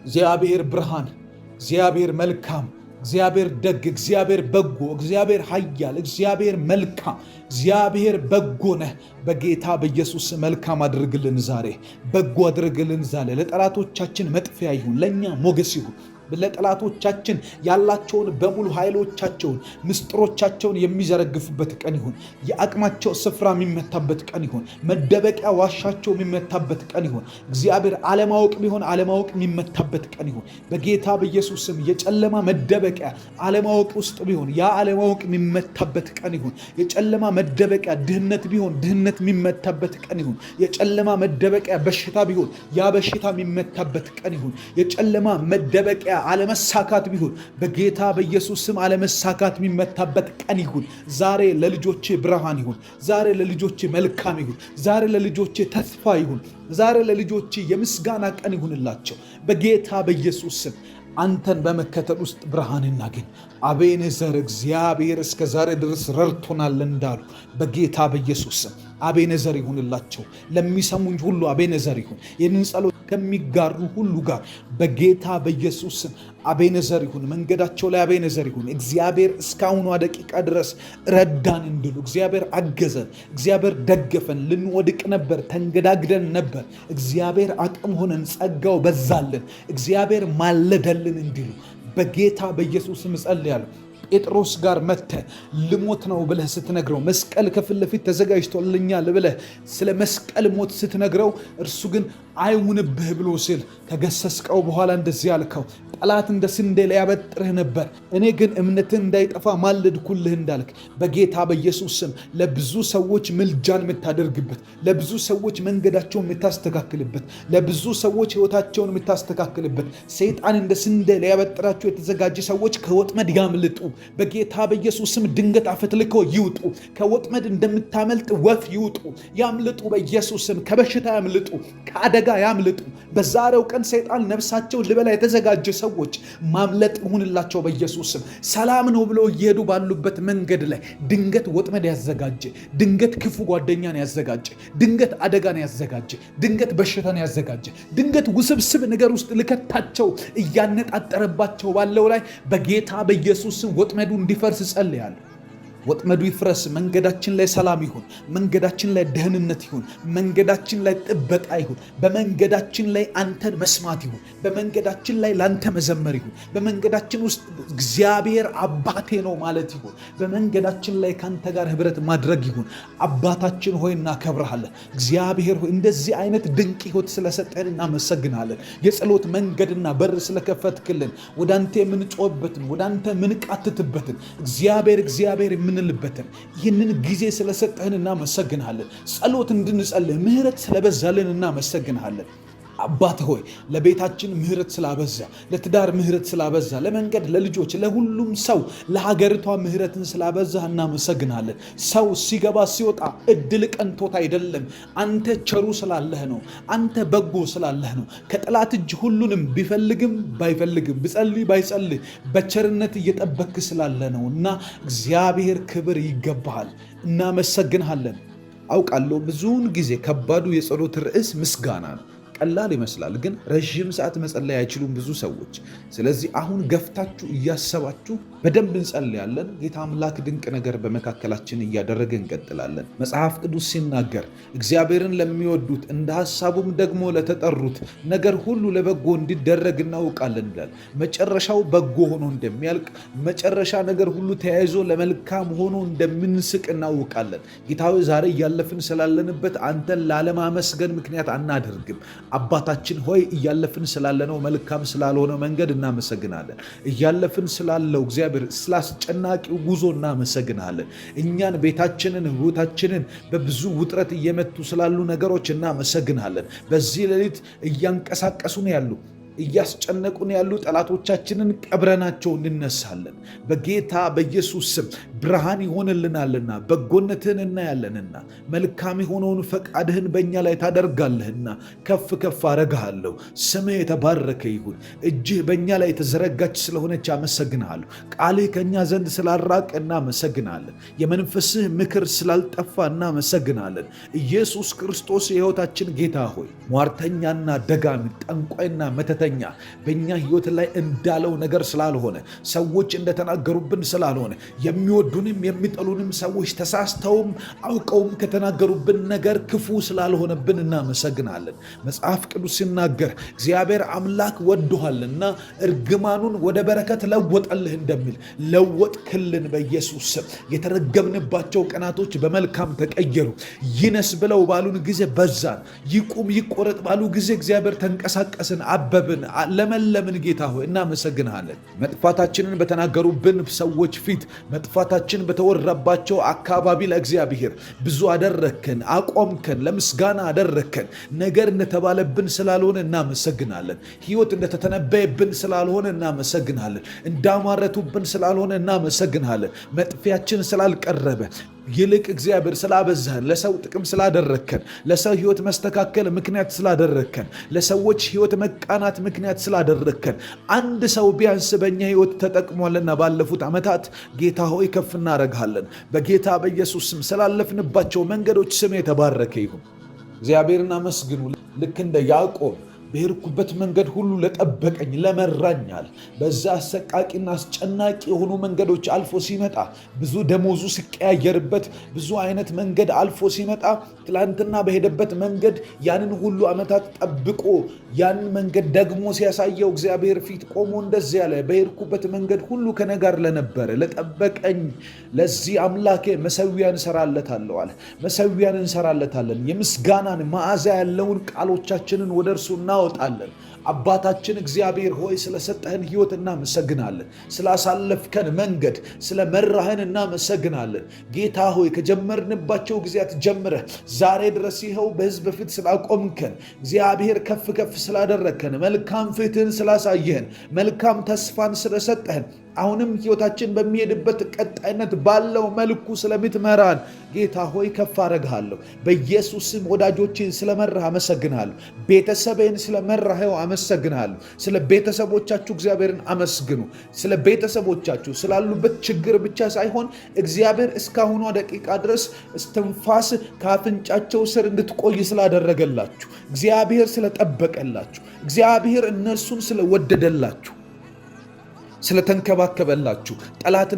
እግዚአብሔር ብርሃን፣ እግዚአብሔር መልካም፣ እግዚአብሔር ደግ፣ እግዚአብሔር በጎ፣ እግዚአብሔር ኃያል፣ እግዚአብሔር መልካም፣ እግዚአብሔር በጎ ነህ። በጌታ በኢየሱስ መልካም አድርግልን፣ ዛሬ በጎ አድርግልን። ዛሬ ለጠላቶቻችን መጥፊያ ይሁን፣ ለእኛ ሞገስ ይሁን። ለጠላቶቻችን ያላቸውን በሙሉ ኃይሎቻቸውን፣ ምስጢሮቻቸውን የሚዘረግፉበት ቀን ይሁን። የአቅማቸው ስፍራ የሚመታበት ቀን ይሁን። መደበቂያ ዋሻቸው የሚመታበት ቀን ይሁን። እግዚአብሔር አለማወቅ ቢሆን አለማወቅ የሚመታበት ቀን ይሁን። በጌታ በኢየሱስ ስም የጨለማ መደበቂያ አለማወቅ ውስጥ ቢሆን ያ አለማወቅ የሚመታበት ቀን ይሁን። የጨለማ መደበቂያ ድህነት ቢሆን ድህነት የሚመታበት ቀን ይሁን። የጨለማ መደበቂያ በሽታ ቢሆን ያ በሽታ የሚመታበት ቀን ይሁን። የጨለማ መደበቂያ አለመሳካት ቢሆን በጌታ በኢየሱስ ስም አለመሳካት የሚመታበት ቀን ይሁን። ዛሬ ለልጆቼ ብርሃን ይሁን። ዛሬ ለልጆቼ መልካም ይሁን። ዛሬ ለልጆቼ ተስፋ ይሁን። ዛሬ ለልጆቼ የምስጋና ቀን ይሁንላቸው በጌታ በኢየሱስ ስም። አንተን በመከተል ውስጥ ብርሃን እናገኝ። አቤኔዘር እግዚአብሔር እስከ ዛሬ ድረስ ረድቶናል እንዳሉ በጌታ በኢየሱስ ስም አቤኔዘር ይሁንላቸው። ለሚሰሙኝ ሁሉ አቤኔዘር ይሁን። ይህንን ጸሎት ከሚጋሩ ሁሉ ጋር በጌታ በኢየሱስ ስም አቤኔዘር ይሁን። መንገዳቸው ላይ አቤኔዘር ይሁን። እግዚአብሔር እስካሁኗ ደቂቃ ድረስ ረዳን እንድሉ እግዚአብሔር አገዘን፣ እግዚአብሔር ደገፈን። ልንወድቅ ነበር፣ ተንገዳግደን ነበር። እግዚአብሔር አቅም ሆነን፣ ጸጋው በዛልን፣ እግዚአብሔር ማለደልን እንዲሉ በጌታ በኢየሱስ ስም ጸልያለሁ። ጴጥሮስ ጋር መጥተህ ልሞት ነው ብለህ ስትነግረው፣ መስቀል ከፊት ለፊት ተዘጋጅቶልኛል ብለህ ስለ መስቀል ሞት ስትነግረው፣ እርሱ ግን አይሁንብህ ብሎ ሲል ከገሰስቀው በኋላ እንደዚህ ያልከው፣ ጠላት እንደ ስንዴ ሊያበጥርህ ነበር፣ እኔ ግን እምነትህ እንዳይጠፋ ማለድኩልህ እንዳልክ በጌታ በኢየሱስ ስም ለብዙ ሰዎች ምልጃን የምታደርግበት፣ ለብዙ ሰዎች መንገዳቸውን የምታስተካክልበት፣ ለብዙ ሰዎች ሕይወታቸውን የምታስተካክልበት፣ ሰይጣን እንደ ስንዴ ሊያበጥራቸው የተዘጋጀ ሰዎች ከወጥመድ ያምልጡ በጌታ በኢየሱስ ስም ድንገት አፈትልከው ይውጡ። ከወጥመድ እንደምታመልጥ ወፍ ይውጡ፣ ያምልጡ። በኢየሱስ ስም ከበሽታ ያምልጡ፣ ከአደጋ ያምልጡ። በዛሬው ቀን ሰይጣን ነፍሳቸውን ሊበላ የተዘጋጀ ሰዎች ማምለጥ ይሁንላቸው በኢየሱስ ስም። ሰላም ነው ብለው እየሄዱ ባሉበት መንገድ ላይ ድንገት ወጥመድ ያዘጋጀ፣ ድንገት ክፉ ጓደኛን ያዘጋጀ፣ ድንገት አደጋን ያዘጋጀ፣ ድንገት በሽታን ያዘጋጀ፣ ድንገት ውስብስብ ነገር ውስጥ ልከታቸው እያነጣጠረባቸው ባለው ላይ በጌታ በኢየሱስ ስም ወጥመዱ እንዲፈርስ ጸልያለሁ። ወጥመዱ ይፍረስ። መንገዳችን ላይ ሰላም ይሁን። መንገዳችን ላይ ደህንነት ይሁን። መንገዳችን ላይ ጥበቃ ይሁን። በመንገዳችን ላይ አንተን መስማት ይሁን። በመንገዳችን ላይ ላንተ መዘመር ይሁን። በመንገዳችን ውስጥ እግዚአብሔር አባቴ ነው ማለት ይሁን። በመንገዳችን ላይ ካንተ ጋር ህብረት ማድረግ ይሁን። አባታችን ሆይ እናከብርሃለን። እግዚአብሔር ሆይ እንደዚህ አይነት ድንቅ ህይወት ስለሰጠን እናመሰግናለን። የጸሎት መንገድና በር ስለከፈትክልን ወደ አንተ የምንጮህበትን ወደ አንተ የምንቃትትበትን እግዚአብሔር የምንልበትን ይህንን ጊዜ ስለሰጠህን እናመሰግንሃለን። ጸሎት እንድንጸልይ ምህረት ስለበዛልን እናመሰግንሃለን። አባት ሆይ ለቤታችን ምህረት ስላበዛ፣ ለትዳር ምህረት ስላበዛ፣ ለመንገድ፣ ለልጆች፣ ለሁሉም ሰው፣ ለሀገሪቷ ምህረትን ስላበዛ እናመሰግናለን። ሰው ሲገባ ሲወጣ እድል ቀንቶት አይደለም፣ አንተ ቸሩ ስላለህ ነው። አንተ በጎ ስላለህ ነው። ከጠላት እጅ ሁሉንም ቢፈልግም ባይፈልግም ቢጸልይ ባይጸልይ በቸርነት እየጠበክ ስላለ ነው እና እግዚአብሔር ክብር ይገባሃል። እናመሰግንሃለን። አውቃለሁ ብዙውን ጊዜ ከባዱ የጸሎት ርዕስ ምስጋና ነው። ቀላል ይመስላል፣ ግን ረዥም ሰዓት መጸለይ አይችሉም ብዙ ሰዎች። ስለዚህ አሁን ገፍታችሁ እያሰባችሁ በደንብ እንጸልያለን። ጌታ አምላክ ድንቅ ነገር በመካከላችን እያደረገ እንቀጥላለን። መጽሐፍ ቅዱስ ሲናገር እግዚአብሔርን ለሚወዱት እንደ ሐሳቡም ደግሞ ለተጠሩት ነገር ሁሉ ለበጎ እንዲደረግ እናውቃለን ይላል። መጨረሻው በጎ ሆኖ እንደሚያልቅ፣ መጨረሻ ነገር ሁሉ ተያይዞ ለመልካም ሆኖ እንደምንስቅ እናውቃለን። ጌታዊ ዛሬ እያለፍን ስላለንበት አንተን ላለማመስገን ምክንያት አናደርግም። አባታችን ሆይ እያለፍን ስላለነው መልካም ስላልሆነ መንገድ እናመሰግናለን። እያለፍን ስላለው እግዚአብሔር ስላስጨናቂው ጉዞ እናመሰግናለን። እኛን ቤታችንን ሕይወታችንን በብዙ ውጥረት እየመቱ ስላሉ ነገሮች እናመሰግናለን። በዚህ ሌሊት እያንቀሳቀሱን ያሉ እያስጨነቁን ያሉ ጠላቶቻችንን ቀብረናቸው እንነሳለን። በጌታ በኢየሱስ ስም ብርሃን ይሆንልናልና በጎነትህን እናያለንና መልካም የሆነውን ፈቃድህን በእኛ ላይ ታደርጋለህና ከፍ ከፍ አረግሃለሁ። ስምህ የተባረከ ይሁን። እጅህ በእኛ ላይ የተዘረጋች ስለሆነች አመሰግንሃለሁ። ቃልህ ከእኛ ዘንድ ስላልራቀ እናመሰግናለን። የመንፈስህ ምክር ስላልጠፋ እናመሰግናለን። ኢየሱስ ክርስቶስ የሕይወታችን ጌታ ሆይ ሟርተኛና ደጋሚ ጠንቋይና መተተኛ በእኛ ሕይወት ላይ እንዳለው ነገር ስላልሆነ፣ ሰዎች እንደተናገሩብን ስላልሆነ፣ የሚወዱንም የሚጠሉንም ሰዎች ተሳስተውም አውቀውም ከተናገሩብን ነገር ክፉ ስላልሆነብን እናመሰግናለን። መጽሐፍ ቅዱስ ሲናገር እግዚአብሔር አምላክ ወዶሃልና እርግማኑን ወደ በረከት ለወጠልህ እንደሚል ለወጥክልን። በኢየሱስ ስም የተረገምንባቸው ቀናቶች በመልካም ተቀየሩ። ይነስ ብለው ባሉን ጊዜ በዛን፣ ይቁም ይቆረጥ ባሉ ጊዜ እግዚአብሔር ተንቀሳቀስን፣ አበብን፣ ለመለምን። ጌታ ሆይ እናመሰግንሃለን። መጥፋታችንን በተናገሩብን ሰዎች ፊት፣ መጥፋታችን በተወራባቸው አካባቢ ለእግዚአብሔር ብዙ አደረከን፣ አቆምከን፣ ለምስጋና አደረከን። ነገር እንደተባለብን ስላልሆነ እናመሰግናለን። ሕይወት እንደተተነበየብን ስላልሆነ እናመሰግናለን። እንዳማረቱብን ስላልሆነ እናመሰግናለን። መጥፊያችን ስላልቀረበ ይልቅ እግዚአብሔር ስላበዛህን፣ ለሰው ጥቅም ስላደረከን፣ ለሰው ሕይወት መስተካከል ምክንያት ስላደረከን፣ ለሰዎች ሕይወት መቃናት ምክንያት ስላደረከን፣ አንድ ሰው ቢያንስ በእኛ ሕይወት ተጠቅሟልና ባለፉት ዓመታት ጌታ ሆይ ከፍ እናደርግሃለን። በጌታ በኢየሱስ ስም ስላለፍንባቸው መንገዶች ስም የተባረከ ይሁን። እግዚአብሔርን አመስግኑ። ልክ እንደ ያዕቆብ በሄድኩበት መንገድ ሁሉ ለጠበቀኝ ለመራኛል። በዛ አሰቃቂና አስጨናቂ የሆኑ መንገዶች አልፎ ሲመጣ፣ ብዙ ደሞዙ ሲቀያየርበት፣ ብዙ አይነት መንገድ አልፎ ሲመጣ፣ ትላንትና በሄደበት መንገድ ያንን ሁሉ ዓመታት ጠብቆ ያንን መንገድ ደግሞ ሲያሳየው እግዚአብሔር ፊት ቆሞ እንደዚህ ያለ በሄድኩበት መንገድ ሁሉ ከእኔ ጋር ለነበረ ለጠበቀኝ ለዚህ አምላኬ መሠዊያን እንሰራለታለሁ አለ። መሠዊያን እንሰራለታለን። የምስጋናን መዓዛ ያለውን ቃሎቻችንን ወደ እርሱ እናወጣለን። አባታችን እግዚአብሔር ሆይ ስለሰጠህን ሕይወት እናመሰግናለን። ስላሳለፍከን መንገድ ስለመራህን እናመሰግናለን። ጌታ ሆይ ከጀመርንባቸው ጊዜያት ጀምረህ ዛሬ ድረስ ይኸው በሕዝብ ፊት ስላቆምከን፣ እግዚአብሔር ከፍ ከፍ ስላደረግከን፣ መልካም ፊትህን ስላሳየህን፣ መልካም ተስፋን ስለሰጠህን አሁንም ሕይወታችን በሚሄድበት ቀጣይነት ባለው መልኩ ስለምትመራን ጌታ ሆይ ከፍ አደርግሃለሁ። በኢየሱስም ወዳጆችን ስለመራህ አመሰግንሃለሁ። ቤተሰቤን ስለመራኸው አመሰግንሃለሁ። ስለ ቤተሰቦቻችሁ እግዚአብሔርን አመስግኑ። ስለ ቤተሰቦቻችሁ ስላሉበት ችግር ብቻ ሳይሆን እግዚአብሔር እስካሁኗ ደቂቃ ድረስ እስትንፋስ ከአፍንጫቸው ስር እንድትቆይ ስላደረገላችሁ፣ እግዚአብሔር ስለጠበቀላችሁ፣ እግዚአብሔር እነርሱን ስለወደደላችሁ፣ ስለተንከባከበላችሁ፣ ጠላት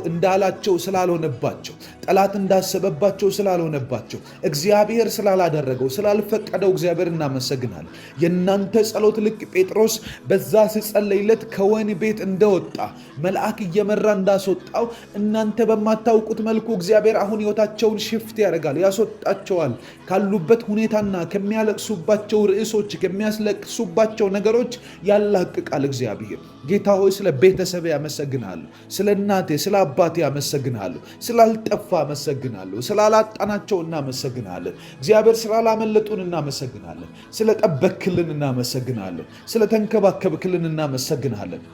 እንዳላቸው ስላልሆነባቸው፣ ጠላት እንዳሰበባቸው ስላልሆነባቸው፣ እግዚአብሔር ስላላደረገው ስላልፈቀደው እግዚአብሔር እናመሰግናለን። የእናንተ ጸሎት ልክ ጴጥሮስ በዛ ሲጸለይለት ከወህኒ ቤት እንደወጣ መልአክ እየመራ እንዳስወጣው እናንተ በማታውቁት መልኩ እግዚአብሔር አሁን ሕይወታቸውን ሽፍት ያደርጋል፣ ያስወጣቸዋል። ካሉበት ሁኔታና ከሚያለቅሱባቸው ርዕሶች፣ ከሚያስለቅሱባቸው ነገሮች ያላቅቃል እግዚአብሔር። ጌታ ሆይ ስለ ቤተሰብ ያመሰግናለሁ። ስለ እናቴ ስለ አባቴ ያመሰግናለሁ። ስላልጠፋ አመሰግናለሁ። ስላላጣናቸው እናመሰግናለን። እግዚአብሔር ስላላመለጡን እናመሰግናለን። ስለጠበክልን እናመሰግናለን። ስለተንከባከብክልን እናመሰግናለን።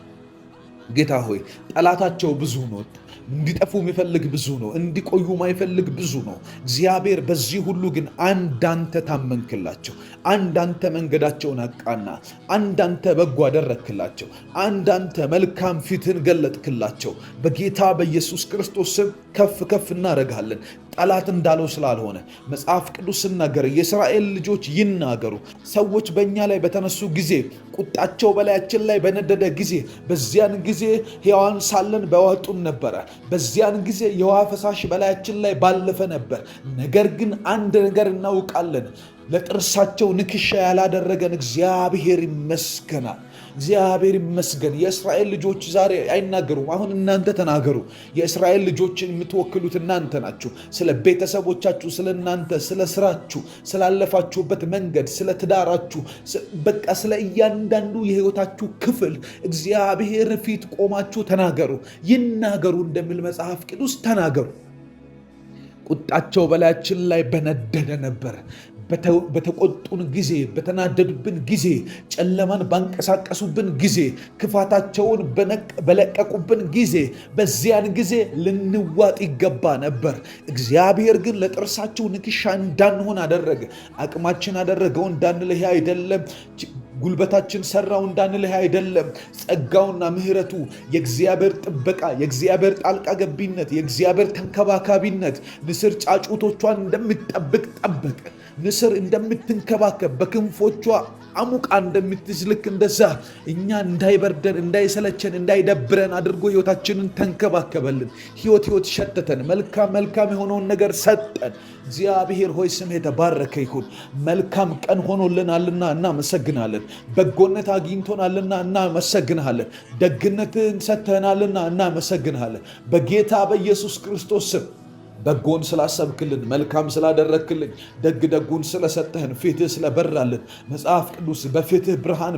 ጌታ ሆይ ጠላታቸው ብዙ ነው። እንዲጠፉ የሚፈልግ ብዙ ነው። እንዲቆዩ ማይፈልግ ብዙ ነው። እግዚአብሔር በዚህ ሁሉ ግን አንዳንተ ታመንክላቸው፣ አንዳንተ መንገዳቸውን አቃና፣ አንዳንተ በጎ አደረክላቸው፣ አንዳንተ መልካም ፊትን ገለጥክላቸው። በጌታ በኢየሱስ ክርስቶስ ስም ከፍ ከፍ እናደርጋለን። ጠላት እንዳለው ስላልሆነ መጽሐፍ ቅዱስ ሲናገር የእስራኤል ልጆች ይናገሩ፣ ሰዎች በእኛ ላይ በተነሱ ጊዜ፣ ቁጣቸው በላያችን ላይ በነደደ ጊዜ፣ በዚያን ጊዜ ሕያዋን ሳለን በዋጡን ነበረ። በዚያን ጊዜ የውሃ ፈሳሽ በላያችን ላይ ባለፈ ነበር። ነገር ግን አንድ ነገር እናውቃለን፣ ለጥርሳቸው ንክሻ ያላደረገን እግዚአብሔር ይመስገናል። እግዚአብሔር ይመስገን። የእስራኤል ልጆች ዛሬ አይናገሩም። አሁን እናንተ ተናገሩ። የእስራኤል ልጆችን የምትወክሉት እናንተ ናችሁ። ስለ ቤተሰቦቻችሁ፣ ስለ እናንተ፣ ስለ ስራችሁ፣ ስላለፋችሁበት መንገድ፣ ስለ ትዳራችሁ፣ በቃ ስለ እያንዳንዱ የህይወታችሁ ክፍል እግዚአብሔር ፊት ቆማችሁ ተናገሩ። ይናገሩ እንደሚል መጽሐፍ ቅዱስ ተናገሩ። ቁጣቸው በላያችን ላይ በነደደ ነበር። በተቆጡን ጊዜ፣ በተናደዱብን ጊዜ፣ ጨለማን ባንቀሳቀሱብን ጊዜ፣ ክፋታቸውን በለቀቁብን ጊዜ፣ በዚያን ጊዜ ልንዋጥ ይገባ ነበር። እግዚአብሔር ግን ለጥርሳቸው ንክሻ እንዳንሆን አደረገ። አቅማችን አደረገው እንዳንልህ አይደለም። ጉልበታችን ሰራው እንዳንልህ አይደለም። ጸጋውና ምሕረቱ፣ የእግዚአብሔር ጥበቃ፣ የእግዚአብሔር ጣልቃ ገቢነት፣ የእግዚአብሔር ተንከባካቢነት ንስር ጫጩቶቿን እንደምትጠብቅ ጠበቀ። ንስር እንደምትንከባከብ በክንፎቿ አሙቃ እንደምትይዝ ልክ እንደዛ እኛ እንዳይበርደን፣ እንዳይሰለቸን፣ እንዳይደብረን አድርጎ ሕይወታችንን ተንከባከበልን። ሕይወት ሸተተን። መልካም የሆነውን ነገር ሰጠን። እግዚአብሔር ሆይ ስም የተባረከ ይሁን። መልካም ቀን ሆኖልናልና እናመሰግናለን። በጎነት አግኝቶናልና እናመሰግናለን። ደግነትን ሰጥተናልና እናመሰግናለን። በጌታ በኢየሱስ ክርስቶስ ስም በጎን ስላሰብክልን፣ መልካም ስላደረክልን፣ ደጉን ስለሰጠህን፣ ፊትህ ስለበራልን፣ መጽሐፍ ቅዱስ በፊትህ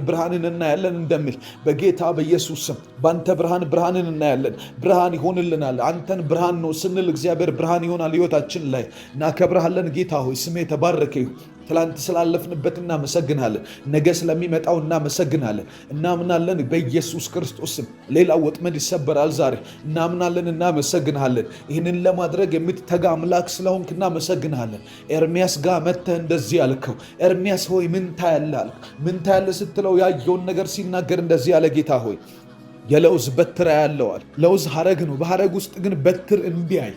ብርሃንን እናያለን እንደሚል በጌታ በኢየሱስ ስም በአንተ ብርሃንን እናያለን። ብርሃን ይሆንልናል። አንተን ብርሃን ነው ስንል እግዚአብሔር ብርሃን ይሆናል ሕይወታችን ላይ። እናከብረሃለን። ጌታ ሆይ ስሜ የተባረከ ይሁን። ትላንት ስላለፍንበት እናመሰግናለን። ነገ ስለሚመጣው እናመሰግናለን። እናምናለን በኢየሱስ ክርስቶስ ስም ሌላ ወጥመድ ይሰበራል ዛሬ። እናምናለን፣ እናመሰግናለን። ይህንን ለማድረግ የምትተጋ አምላክ ስለሆንክ እናመሰግናለን። ኤርሚያስ ጋር መጥተህ እንደዚህ ያልከው፣ ኤርሚያስ ሆይ ምን ታያለህ አልክ። ምን ታያለህ ስትለው ያየውን ነገር ሲናገር እንደዚህ ያለ፣ ጌታ ሆይ የለውዝ በትር ያለዋል። ለውዝ ሐረግ ነው። በሐረግ ውስጥ ግን በትር እንዲያይ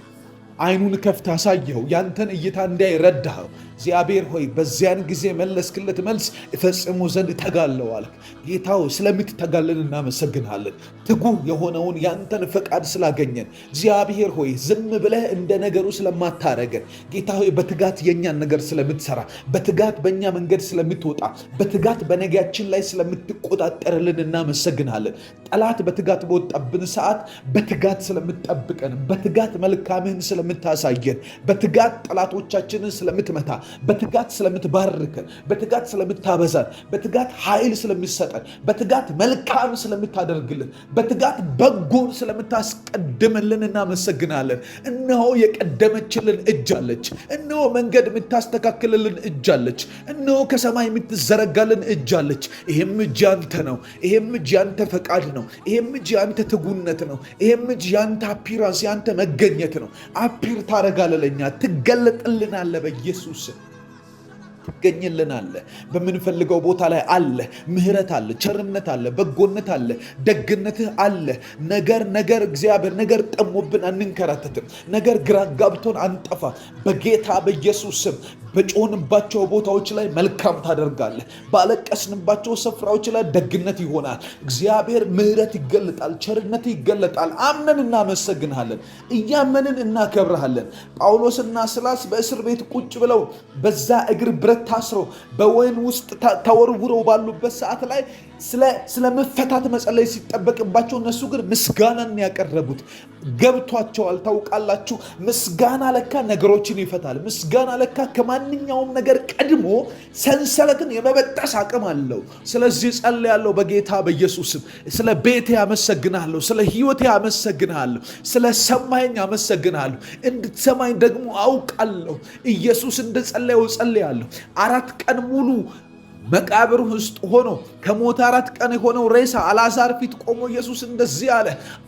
አይኑን ከፍተህ አሳየኸው። ያንተን እይታ እንዲያይ ረዳኸው። እግዚአብሔር ሆይ በዚያን ጊዜ መለስክለት መልስ እፈጽሙ ዘንድ እተጋለሁ አልክ። ጌታው ስለምትተጋልን እናመሰግናለን። ትጉህ የሆነውን ያንተን ፈቃድ ስላገኘን እግዚአብሔር ሆይ ዝም ብለህ እንደ ነገሩ ስለማታረገን ጌታ ሆይ በትጋት የኛን ነገር ስለምትሰራ፣ በትጋት በእኛ መንገድ ስለምትወጣ፣ በትጋት በነገያችን ላይ ስለምትቆጣጠርልን እናመሰግናለን። ጠላት በትጋት በወጣብን ሰዓት በትጋት ስለምትጠብቀን፣ በትጋት መልካምህን ስለምታሳየን፣ በትጋት ጠላቶቻችንን ስለምትመታ፣ በትጋት ስለምትባርከን፣ በትጋት ስለምታበዛን፣ በትጋት ኃይል ስለሚሰጠን፣ በትጋት መልካም ስለምታደርግልን፣ በትጋት በጎን ስለምታስቀድምልን እናመሰግናለን። እነሆ የቀደመችልን እጅ አለች። እነሆ መንገድ የምታስተካክልልን እጅ አለች። እነሆ ከሰማይ የምትዘረጋልን እጅ አለች። ይሄም እጅ ያንተ ነው። ይሄም እጅ ያንተ ፈቃድ ነው። ይሄም እጅ ያንተ ትጉነት ነው። ይሄም እጅ ያንተ አፒራንስ፣ ያንተ መገኘት ነው። አፒር ታረጋለህ፣ ለኛ ትገለጥልናለህ። በኢየሱስ ትገኝልናለህ። በምንፈልገው ቦታ ላይ አለ። ምህረት አለ፣ ቸርነት አለ፣ በጎነት አለ፣ ደግነትህ አለ። ነገር እግዚአብሔር ነገር ጠሞብን አንንከራተትም። ነገር ግራ ጋብቶን አንጠፋ። በጌታ በኢየሱስ ስም በጮህንባቸው ቦታዎች ላይ መልካም ታደርጋለህ። ባለቀስንባቸው ስፍራዎች ላይ ደግነት ይሆናል። እግዚአብሔር ምህረት ይገለጣል፣ ቸርነት ይገለጣል። አምነን እናመሰግንሃለን፣ እያመንን እናከብረሃለን። ጳውሎስና ሲላስ በእስር ቤት ቁጭ ብለው በዛ እግር ብረት ታስረው በወህኒ ውስጥ ተወርውረው ባሉበት ሰዓት ላይ ስለ መፈታት መጸለይ ሲጠበቅባቸው እነሱ ግን ምስጋናን ያቀረቡት ገብቷቸዋል። ታውቃላችሁ፣ ምስጋና ለካ ነገሮችን ይፈታል። ምስጋና ለካ ከማንኛውም ነገር ቀድሞ ሰንሰለትን የመበጠስ አቅም አለው። ስለዚህ ጸልያለሁ በጌታ በኢየሱስም። ስለ ቤቴ አመሰግናለሁ፣ ስለ ሕይወቴ አመሰግናለሁ፣ ስለ ሰማኝ አመሰግናለሁ። እንድትሰማኝ ደግሞ አውቃለሁ። ኢየሱስ እንደጸለየው ጸልያለሁ። 4 ቀን ሙሉ መቃብር ውስጥ ሆኖ ከሞተ 4 ቀን የሆነው ሬሳ አልዓዛር ፊት ቆሞ ኢየሱስ እንደዚህ አለ፣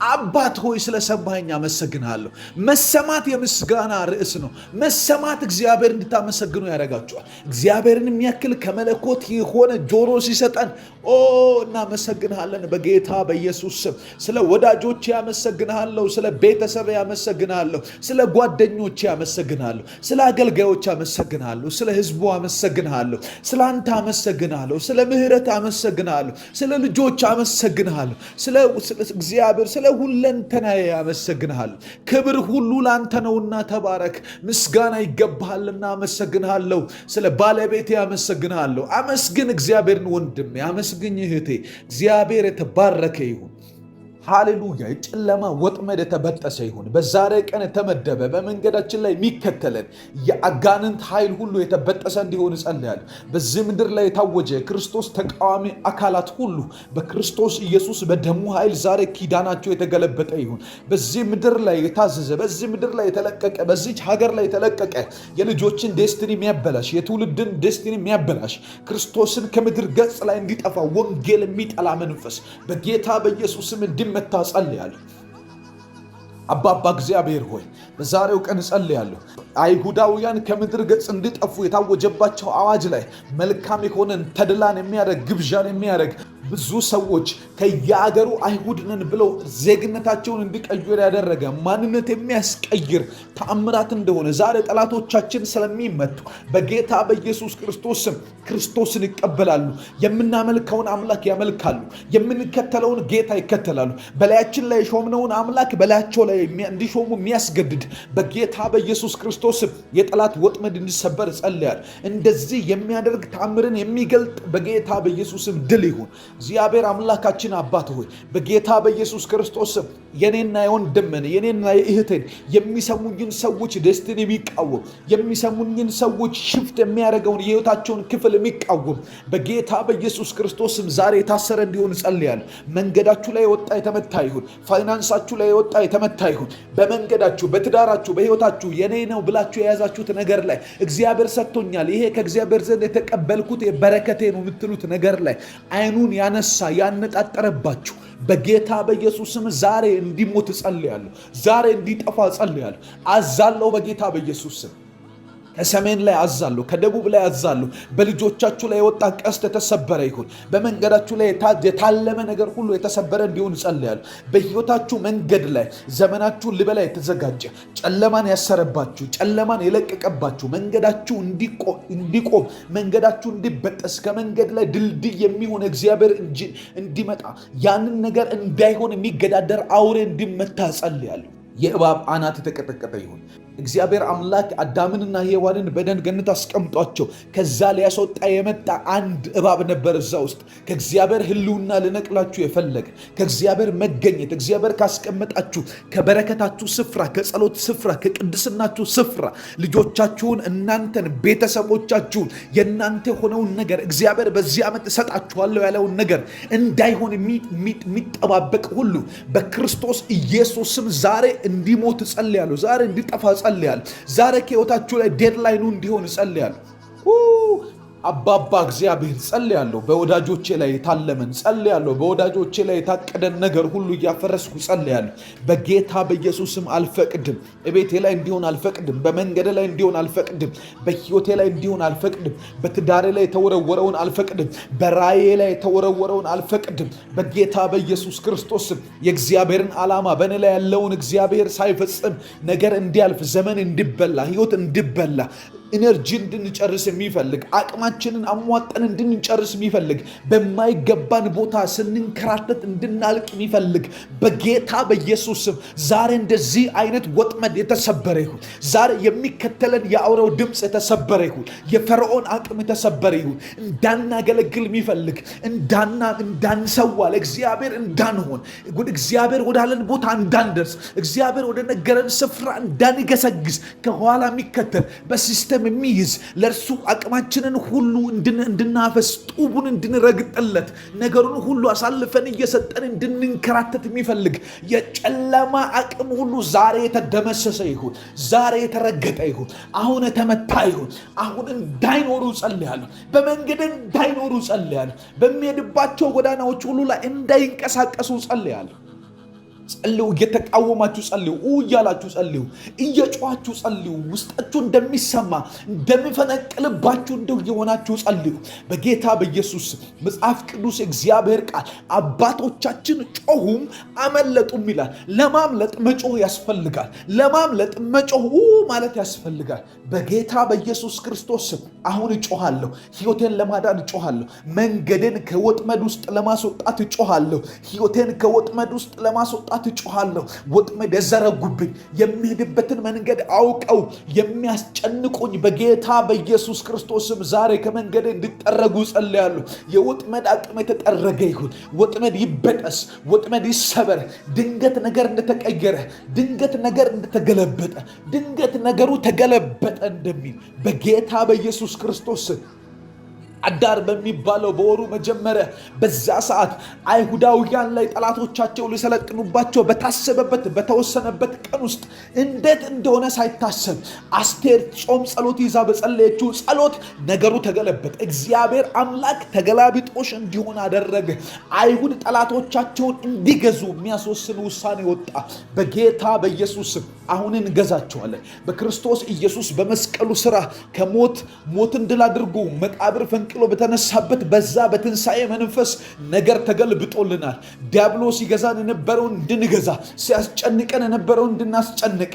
አባት ሆይ ስለሰማኸኝ አመሰግንሃለሁ። መሰማት የምስጋና ርዕስ ነው። መሰማት እግዚአብሔር እንድታመሰግኑ ያደርጋችኋል። እግዚአብሔርን የሚያክል ከመለኮት የሆነ ጆሮ ሲሰጠን እናመሰግንሃለን በጌታ በኢየሱስ ስም። ስለ ወዳጆቼ ያመሰግንሃለሁ፣ ስለ ቤተሰብ ያመሰግንሃለሁ፣ ስለ ጓደኞቼ ያመሰግንሃለሁ፣ ስለ አገልጋዮች ያመሰግንሃለሁ፣ ስለ ሕዝቡ አመሰግንሃለሁ፣ ስለ አንተ አመሰግናለሁ፣ ስለ ምህረት አመሰግናለሁ፣ ስለ ልጆች አመሰግናለሁ፣ ስለ እግዚአብሔር ስለ ሁለንተናዬ አመሰግናለሁ። ክብር ሁሉ ላንተ ነውና ተባረክ። ምስጋና ይገባሃልና አመሰግናለሁ። ስለ ባለቤቴ አመሰግናለሁ። አመስግን እግዚአብሔርን ወንድሜ፣ አመስግኝ እህቴ። እግዚአብሔር የተባረከ ይሁን። ሃሌሉያ። የጨለማ ወጥመድ የተበጠሰ ይሁን። በዛሬ ቀን የተመደበ በመንገዳችን ላይ የሚከተለን የአጋንንት ኃይል ሁሉ የተበጠሰ እንዲሆን እጸልያለሁ። በዚህ ምድር ላይ የታወጀ ክርስቶስ ተቃዋሚ አካላት ሁሉ በክርስቶስ ኢየሱስ በደሙ ኃይል ዛሬ ኪዳናቸው የተገለበጠ ይሁን። በዚህ ምድር ላይ የታዘዘ፣ በዚህ ምድር ላይ የተለቀቀ፣ በዚች ሀገር ላይ የተለቀቀ የልጆችን ዴስቲኒ የሚያበላሽ፣ የትውልድን ዴስቲኒ የሚያበላሽ፣ ክርስቶስን ከምድር ገጽ ላይ እንዲጠፋ ወንጌል የሚጠላ መንፈስ በጌታ በኢየሱስም እንዲመታ ጸልያለሁ። አባባ እግዚአብሔር ሆይ በዛሬው ቀን ጸልያለሁ። አይሁዳውያን ከምድር ገጽ እንዲጠፉ የታወጀባቸው አዋጅ ላይ መልካም የሆነን ተድላን የሚያደርግ ግብዣን የሚያደርግ ብዙ ሰዎች ከየአገሩ አይሁድ ነን ብለው ዜግነታቸውን እንዲቀይር ያደረገ ማንነት የሚያስቀይር ተአምራት እንደሆነ ዛሬ ጠላቶቻችን ስለሚመቱ በጌታ በኢየሱስ ክርስቶስ ስም ክርስቶስን ይቀበላሉ። የምናመልከውን አምላክ ያመልካሉ። የምንከተለውን ጌታ ይከተላሉ። በላያችን ላይ የሾምነውን አምላክ በላያቸው ላይ እንዲሾሙ የሚያስገድድ በጌታ በኢየሱስ ክርስቶስ ስም የጠላት ወጥመድ እንዲሰበር ጸልያለሁ። እንደዚህ የሚያደርግ ተአምርን የሚገልጥ በጌታ በኢየሱስ ስም ድል ይሁን። እግዚአብሔር አምላካችን አባት ሆይ በጌታ በኢየሱስ ክርስቶስ የኔና የወንድምን የኔና የእህቴን የሚሰሙኝን ሰዎች ደስቲኒ የሚቃወም የሚሰሙኝን ሰዎች ሽፍት የሚያደርገውን የህይወታቸውን ክፍል የሚቃወም በጌታ በኢየሱስ ክርስቶስም ዛሬ የታሰረ እንዲሆን ጸልያለሁ። መንገዳችሁ ላይ የወጣ የተመታ ይሁን። ፋይናንሳችሁ ላይ የወጣ የተመታ ይሁን። በመንገዳችሁ፣ በትዳራችሁ፣ በህይወታችሁ የኔ ነው ብላችሁ የያዛችሁት ነገር ላይ እግዚአብሔር ሰጥቶኛል፣ ይሄ ከእግዚአብሔር ዘንድ የተቀበልኩት የበረከቴ ነው የምትሉት ነገር ላይ አይኑን ያነሳ ያነጣጠረባችሁ በጌታ በኢየሱስም ዛሬ እንዲሞት ጸልያለሁ። ዛሬ እንዲጠፋ ጸልያለሁ። አዛለሁ በጌታ በኢየሱስም። ከሰሜን ላይ አዛለሁ፣ ከደቡብ ላይ አዛለሁ። በልጆቻችሁ ላይ የወጣ ቀስት የተሰበረ ይሁን። በመንገዳችሁ ላይ የታለመ ነገር ሁሉ የተሰበረ እንዲሆን ጸልያለሁ። በህይወታችሁ መንገድ ላይ ዘመናችሁን ሊበላ የተዘጋጀ ጨለማን ያሰረባችሁ፣ ጨለማን የለቀቀባችሁ መንገዳችሁ እንዲቆም፣ መንገዳችሁ እንዲበጠስ፣ ከመንገድ ላይ ድልድይ የሚሆን እግዚአብሔር እንዲመጣ፣ ያንን ነገር እንዳይሆን የሚገዳደር አውሬ እንዲመታ ጸልያለሁ። የእባብ አናት የተቀጠቀጠ ይሁን። እግዚአብሔር አምላክ አዳምንና ሔዋንን በኤደን ገነት አስቀምጧቸው ከዛ ሊያስወጣ የመጣ አንድ እባብ ነበር እዛ ውስጥ። ከእግዚአብሔር ሕልውና ልነቅላችሁ የፈለገ ከእግዚአብሔር መገኘት እግዚአብሔር ካስቀመጣችሁ ከበረከታችሁ ስፍራ፣ ከጸሎት ስፍራ፣ ከቅድስናችሁ ስፍራ ልጆቻችሁን፣ እናንተን፣ ቤተሰቦቻችሁን የእናንተ የሆነውን ነገር እግዚአብሔር በዚህ ዓመት እሰጣችኋለሁ ያለውን ነገር እንዳይሆን የሚጠባበቅ ሁሉ በክርስቶስ ኢየሱስ ስም ዛሬ እንዲሞት ጸልያለሁ። ዛሬ እንዲጠፋ ጸልያለሁ። ዛሬ ከሕይወታችሁ ላይ ዴድላይኑ እንዲሆን ጸልያለሁ። አባባ እግዚአብሔር ጸልያለሁ። በወዳጆቼ ላይ የታለመን ጸልያለሁ። በወዳጆቼ ላይ የታቀደን ነገር ሁሉ እያፈረስኩ ጸልያለሁ። በጌታ በኢየሱስም አልፈቅድም። በቤቴ ላይ እንዲሆን አልፈቅድም። በመንገድ ላይ እንዲሆን አልፈቅድም። በሕይወቴ ላይ እንዲሆን አልፈቅድም። በትዳሬ ላይ የተወረወረውን አልፈቅድም። በራእዬ ላይ የተወረወረውን አልፈቅድም። በጌታ በኢየሱስ ክርስቶስም የእግዚአብሔርን ዓላማ በእኔ ላይ ያለውን እግዚአብሔር ሳይፈጽም ነገር እንዲያልፍ፣ ዘመን እንዲበላ፣ ሕይወት እንዲበላ፣ ኢነርጂ እንድንጨርስ የሚፈልግ አቅማችንን አሟጠን እንድንጨርስ የሚፈልግ በማይገባን ቦታ ስንንከራተት እንድናልቅ የሚፈልግ በጌታ በኢየሱስ ስም ዛሬ እንደዚህ አይነት ወጥመድ የተሰበረ ይሁን። ዛሬ የሚከተለን የአውሬው ድምፅ የተሰበረ ይሁን። የፈርዖን አቅም የተሰበረ ይሁን። እንዳናገለግል የሚፈልግ እንዳንሰዋ ለእግዚአብሔር እንዳንሆን እግዚአብሔር ወዳለን ቦታ እንዳንደርስ እግዚአብሔር ወደ ነገረን ስፍራ እንዳንገሰግስ ከኋላ የሚከተል በሲስተም የሚይዝ ለእርሱ አቅማችንን ሁሉ እንድናፈስ ጡቡን እንድንረግጥለት ነገሩን ሁሉ አሳልፈን እየሰጠን እንድንንከራተት የሚፈልግ የጨለማ አቅም ሁሉ ዛሬ የተደመሰሰ ይሁን። ዛሬ የተረገጠ ይሁን። አሁን የተመታ ይሁን። አሁን እንዳይኖሩ ጸልያለሁ። በመንገድ እንዳይኖሩ ጸልያለሁ። በሚሄድባቸው ጎዳናዎች ሁሉ ላይ እንዳይንቀሳቀሱ ጸልያለሁ። ጸልዩ። እየተቃወማችሁ ጸልዩ። እያላችሁ ጸልዩ። እየጮኻችሁ ጸልዩ። ውስጣችሁ እንደሚሰማ እንደሚፈነቅልባችሁ እንደው የሆናችሁ ጸልዩ። በጌታ በኢየሱስ መጽሐፍ ቅዱስ እግዚአብሔር ቃል አባቶቻችን ጮሁም አመለጡም ይላል። ለማምለጥ መጮህ ያስፈልጋል። ለማምለጥ መጮህ ማለት ያስፈልጋል። በጌታ በኢየሱስ ክርስቶስ አሁን እጮሃለሁ። ሕይወቴን ለማዳን እጮሃለሁ። መንገዴን ከወጥመድ ውስጥ ለማስወጣት እጮሃለሁ። ሕይወቴን ከወጥመድ ውስጥ ለማስወጣት እጮሃለሁ። ወጥመድ የዘረጉብኝ የሚሄድበትን መንገድ አውቀው የሚያስጨንቁኝ በጌታ በኢየሱስ ክርስቶስም ዛሬ ከመንገዴ እንዲጠረጉ ጸልያለሁ። የወጥመድ አቅም የተጠረገ ይሁን። ወጥመድ ይበጠስ። ወጥመድ ይሰበር። ድንገት ነገር እንደተቀየረ፣ ድንገት ነገር እንደተገለበጠ፣ ድንገት ነገሩ ተገለበጠ እንደሚል በጌታ በኢየሱስ ክርስቶስ አዳር በሚባለው በወሩ መጀመሪያ በዛ ሰዓት አይሁዳውያን ላይ ጠላቶቻቸው ሊሰለጥኑባቸው በታሰበበት በተወሰነበት ቀን ውስጥ እንዴት እንደሆነ ሳይታሰብ አስቴር ጾም ጸሎት ይዛ በጸለየችው ጸሎት ነገሩ ተገለበጠ። እግዚአብሔር አምላክ ተገላቢጦሽ እንዲሆን አደረገ። አይሁድ ጠላቶቻቸውን እንዲገዙ የሚያስወስን ውሳኔ ወጣ። በጌታ በኢየሱስ አሁን እንገዛቸዋለን። በክርስቶስ ኢየሱስ በመስቀሉ ስራ ሞትን ድል አድርጎ መቃብር ፈንቅሎ በተነሳበት በዛ በትንሣኤ መንፈስ ነገር ተገልብጦልናል። ዲያብሎስ ሲገዛን የነበረውን እንድንገዛ፣ ሲያስጨንቀን የነበረውን እንድናስጨንቅ፣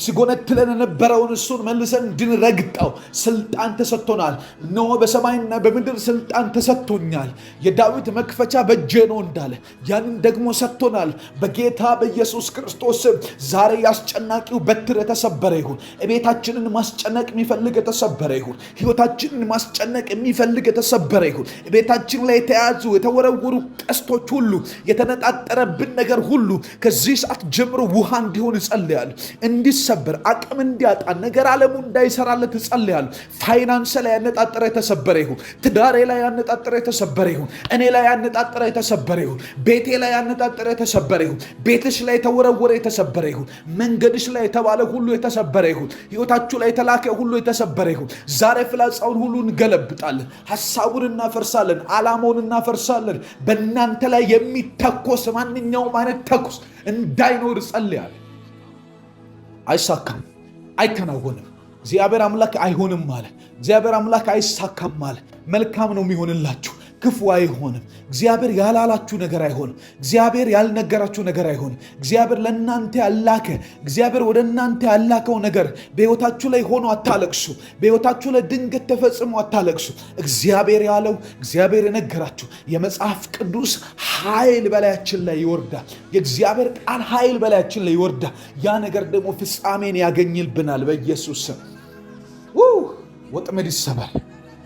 ሲጎነትለን የነበረውን እሱን መልሰን እንድንረግጠው ስልጣን ተሰጥቶናል። እነሆ በሰማይና በምድር ስልጣን ተሰጥቶኛል፣ የዳዊት መክፈቻ በእጄ ነው እንዳለ ያንን ደግሞ ሰጥቶናል። በጌታ በኢየሱስ ክርስቶስ ዛሬ ያስጨናቂው በትር የተሰበረ ይሁን። ቤታችንን ማስጨነቅ የሚፈልግ የተሰበረ ይሁን። ሕይወታችንን ማስጨነቅ የሚፈልግ የተሰበረ ይሁን። ቤታችን ላይ የተያዙ የተወረወሩ ቀስቶች ሁሉ፣ የተነጣጠረብን ነገር ሁሉ ከዚህ ሰዓት ጀምሮ ውሃ እንዲሆን እጸልያለሁ። እንዲሰበር፣ አቅም እንዲያጣ፣ ነገር ዓለሙ እንዳይሰራለት እጸልያለሁ። ፋይናንስ ላይ ያነጣጠረ የተሰበረ ይሁን። ትዳሬ ላይ ያነጣጠረ የተሰበረ ይሁን። እኔ ላይ ያነጣጠረ የተሰበረ ይሁን። ቤቴ ላይ ያነጣጠረ የተሰበረ ይሁን። ቤትሽ ላይ የተወረወረ የተሰበረ ይሁን። መንገድሽ ላይ የተባለ ሁሉ የተሰበረ ይሁን። ሕይወታችሁ ላይ የተላከ ሁሉ የተሰበረ ይሁን። ዛሬ ፍላጻውን ሁሉ እንገለብጣለን። ሐሳቡን እናፈርሳለን። ዓላማውን እናፈርሳለን። በእናንተ ላይ የሚተኮስ ማንኛውም አይነት ተኩስ እንዳይኖር ጸልያለሁ። አይሳካም፣ አይከናወንም። እግዚአብሔር አምላክ አይሆንም አለ። እግዚአብሔር አምላክ አይሳካም አለ። መልካም ነው የሚሆንላችሁ። ክፉ አይሆንም። እግዚአብሔር ያላላችሁ ነገር አይሆንም። እግዚአብሔር ያልነገራችሁ ነገር አይሆንም። እግዚአብሔር ለእናንተ ያላከ እግዚአብሔር ወደ እናንተ ያላከው ነገር በሕይወታችሁ ላይ ሆኖ አታለቅሱ። በሕይወታችሁ ላይ ድንገት ተፈጽሞ አታለቅሱ። እግዚአብሔር ያለው እግዚአብሔር የነገራችሁ የመጽሐፍ ቅዱስ ኃይል በላያችን ላይ ይወርዳል። የእግዚአብሔር ቃል ኃይል በላያችን ላይ ይወርዳል። ያ ነገር ደግሞ ፍጻሜን ያገኝልብናል በኢየሱስ ስም። ወጥመድ ይሰበር፣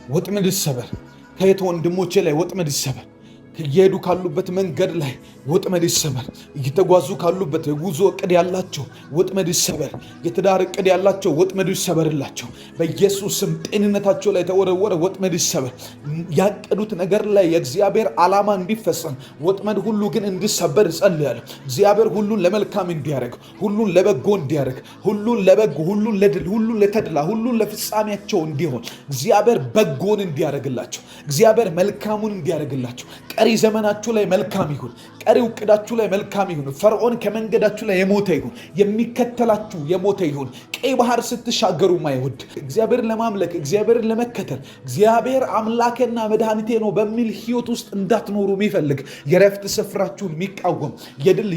ወጥመድ ይሰበር። ከየት ወንድሞቼ ላይ ወጥመድ ይሰበር። እየሄዱ ካሉበት መንገድ ላይ ወጥመድ ይሰበር። እየተጓዙ ካሉበት የጉዞ እቅድ ያላቸው ወጥመድ ይሰበር። የትዳር እቅድ ያላቸው ወጥመድ ይሰበርላቸው በኢየሱስ ስም። ጤንነታቸው ላይ የተወረወረ ወጥመድ ይሰበር። ያቀዱት ነገር ላይ የእግዚአብሔር ዓላማ እንዲፈጸም ወጥመድ ሁሉ ግን እንዲሰበር እጸልያለሁ። እግዚአብሔር ሁሉን ለመልካም እንዲያደርግ፣ ሁሉን ለበጎ እንዲያደርግ፣ ሁሉን ለበጎ፣ ሁሉን ለድል፣ ሁሉን ለተድላ፣ ሁሉን ለፍጻሜያቸው እንዲሆን እግዚአብሔር በጎን እንዲያደርግላቸው፣ እግዚአብሔር መልካሙን እንዲያደርግላቸው ቀሪ ዘመናችሁ ላይ መልካም ይሁን። ቀሪው ዕቅዳችሁ ላይ መልካም ይሁን። ፈርዖን ከመንገዳችሁ ላይ የሞተ ይሁን። የሚከተላችሁ የሞተ ይሁን። ቀይ ባህር ስትሻገሩ ማይወድ እግዚአብሔርን ለማምለክ እግዚአብሔርን ለመከተል እግዚአብሔር አምላኬና መድኃኒቴ ነው በሚል ሕይወት ውስጥ እንዳትኖሩ የሚፈልግ የረፍት ስፍራችሁን የሚቃወም የድል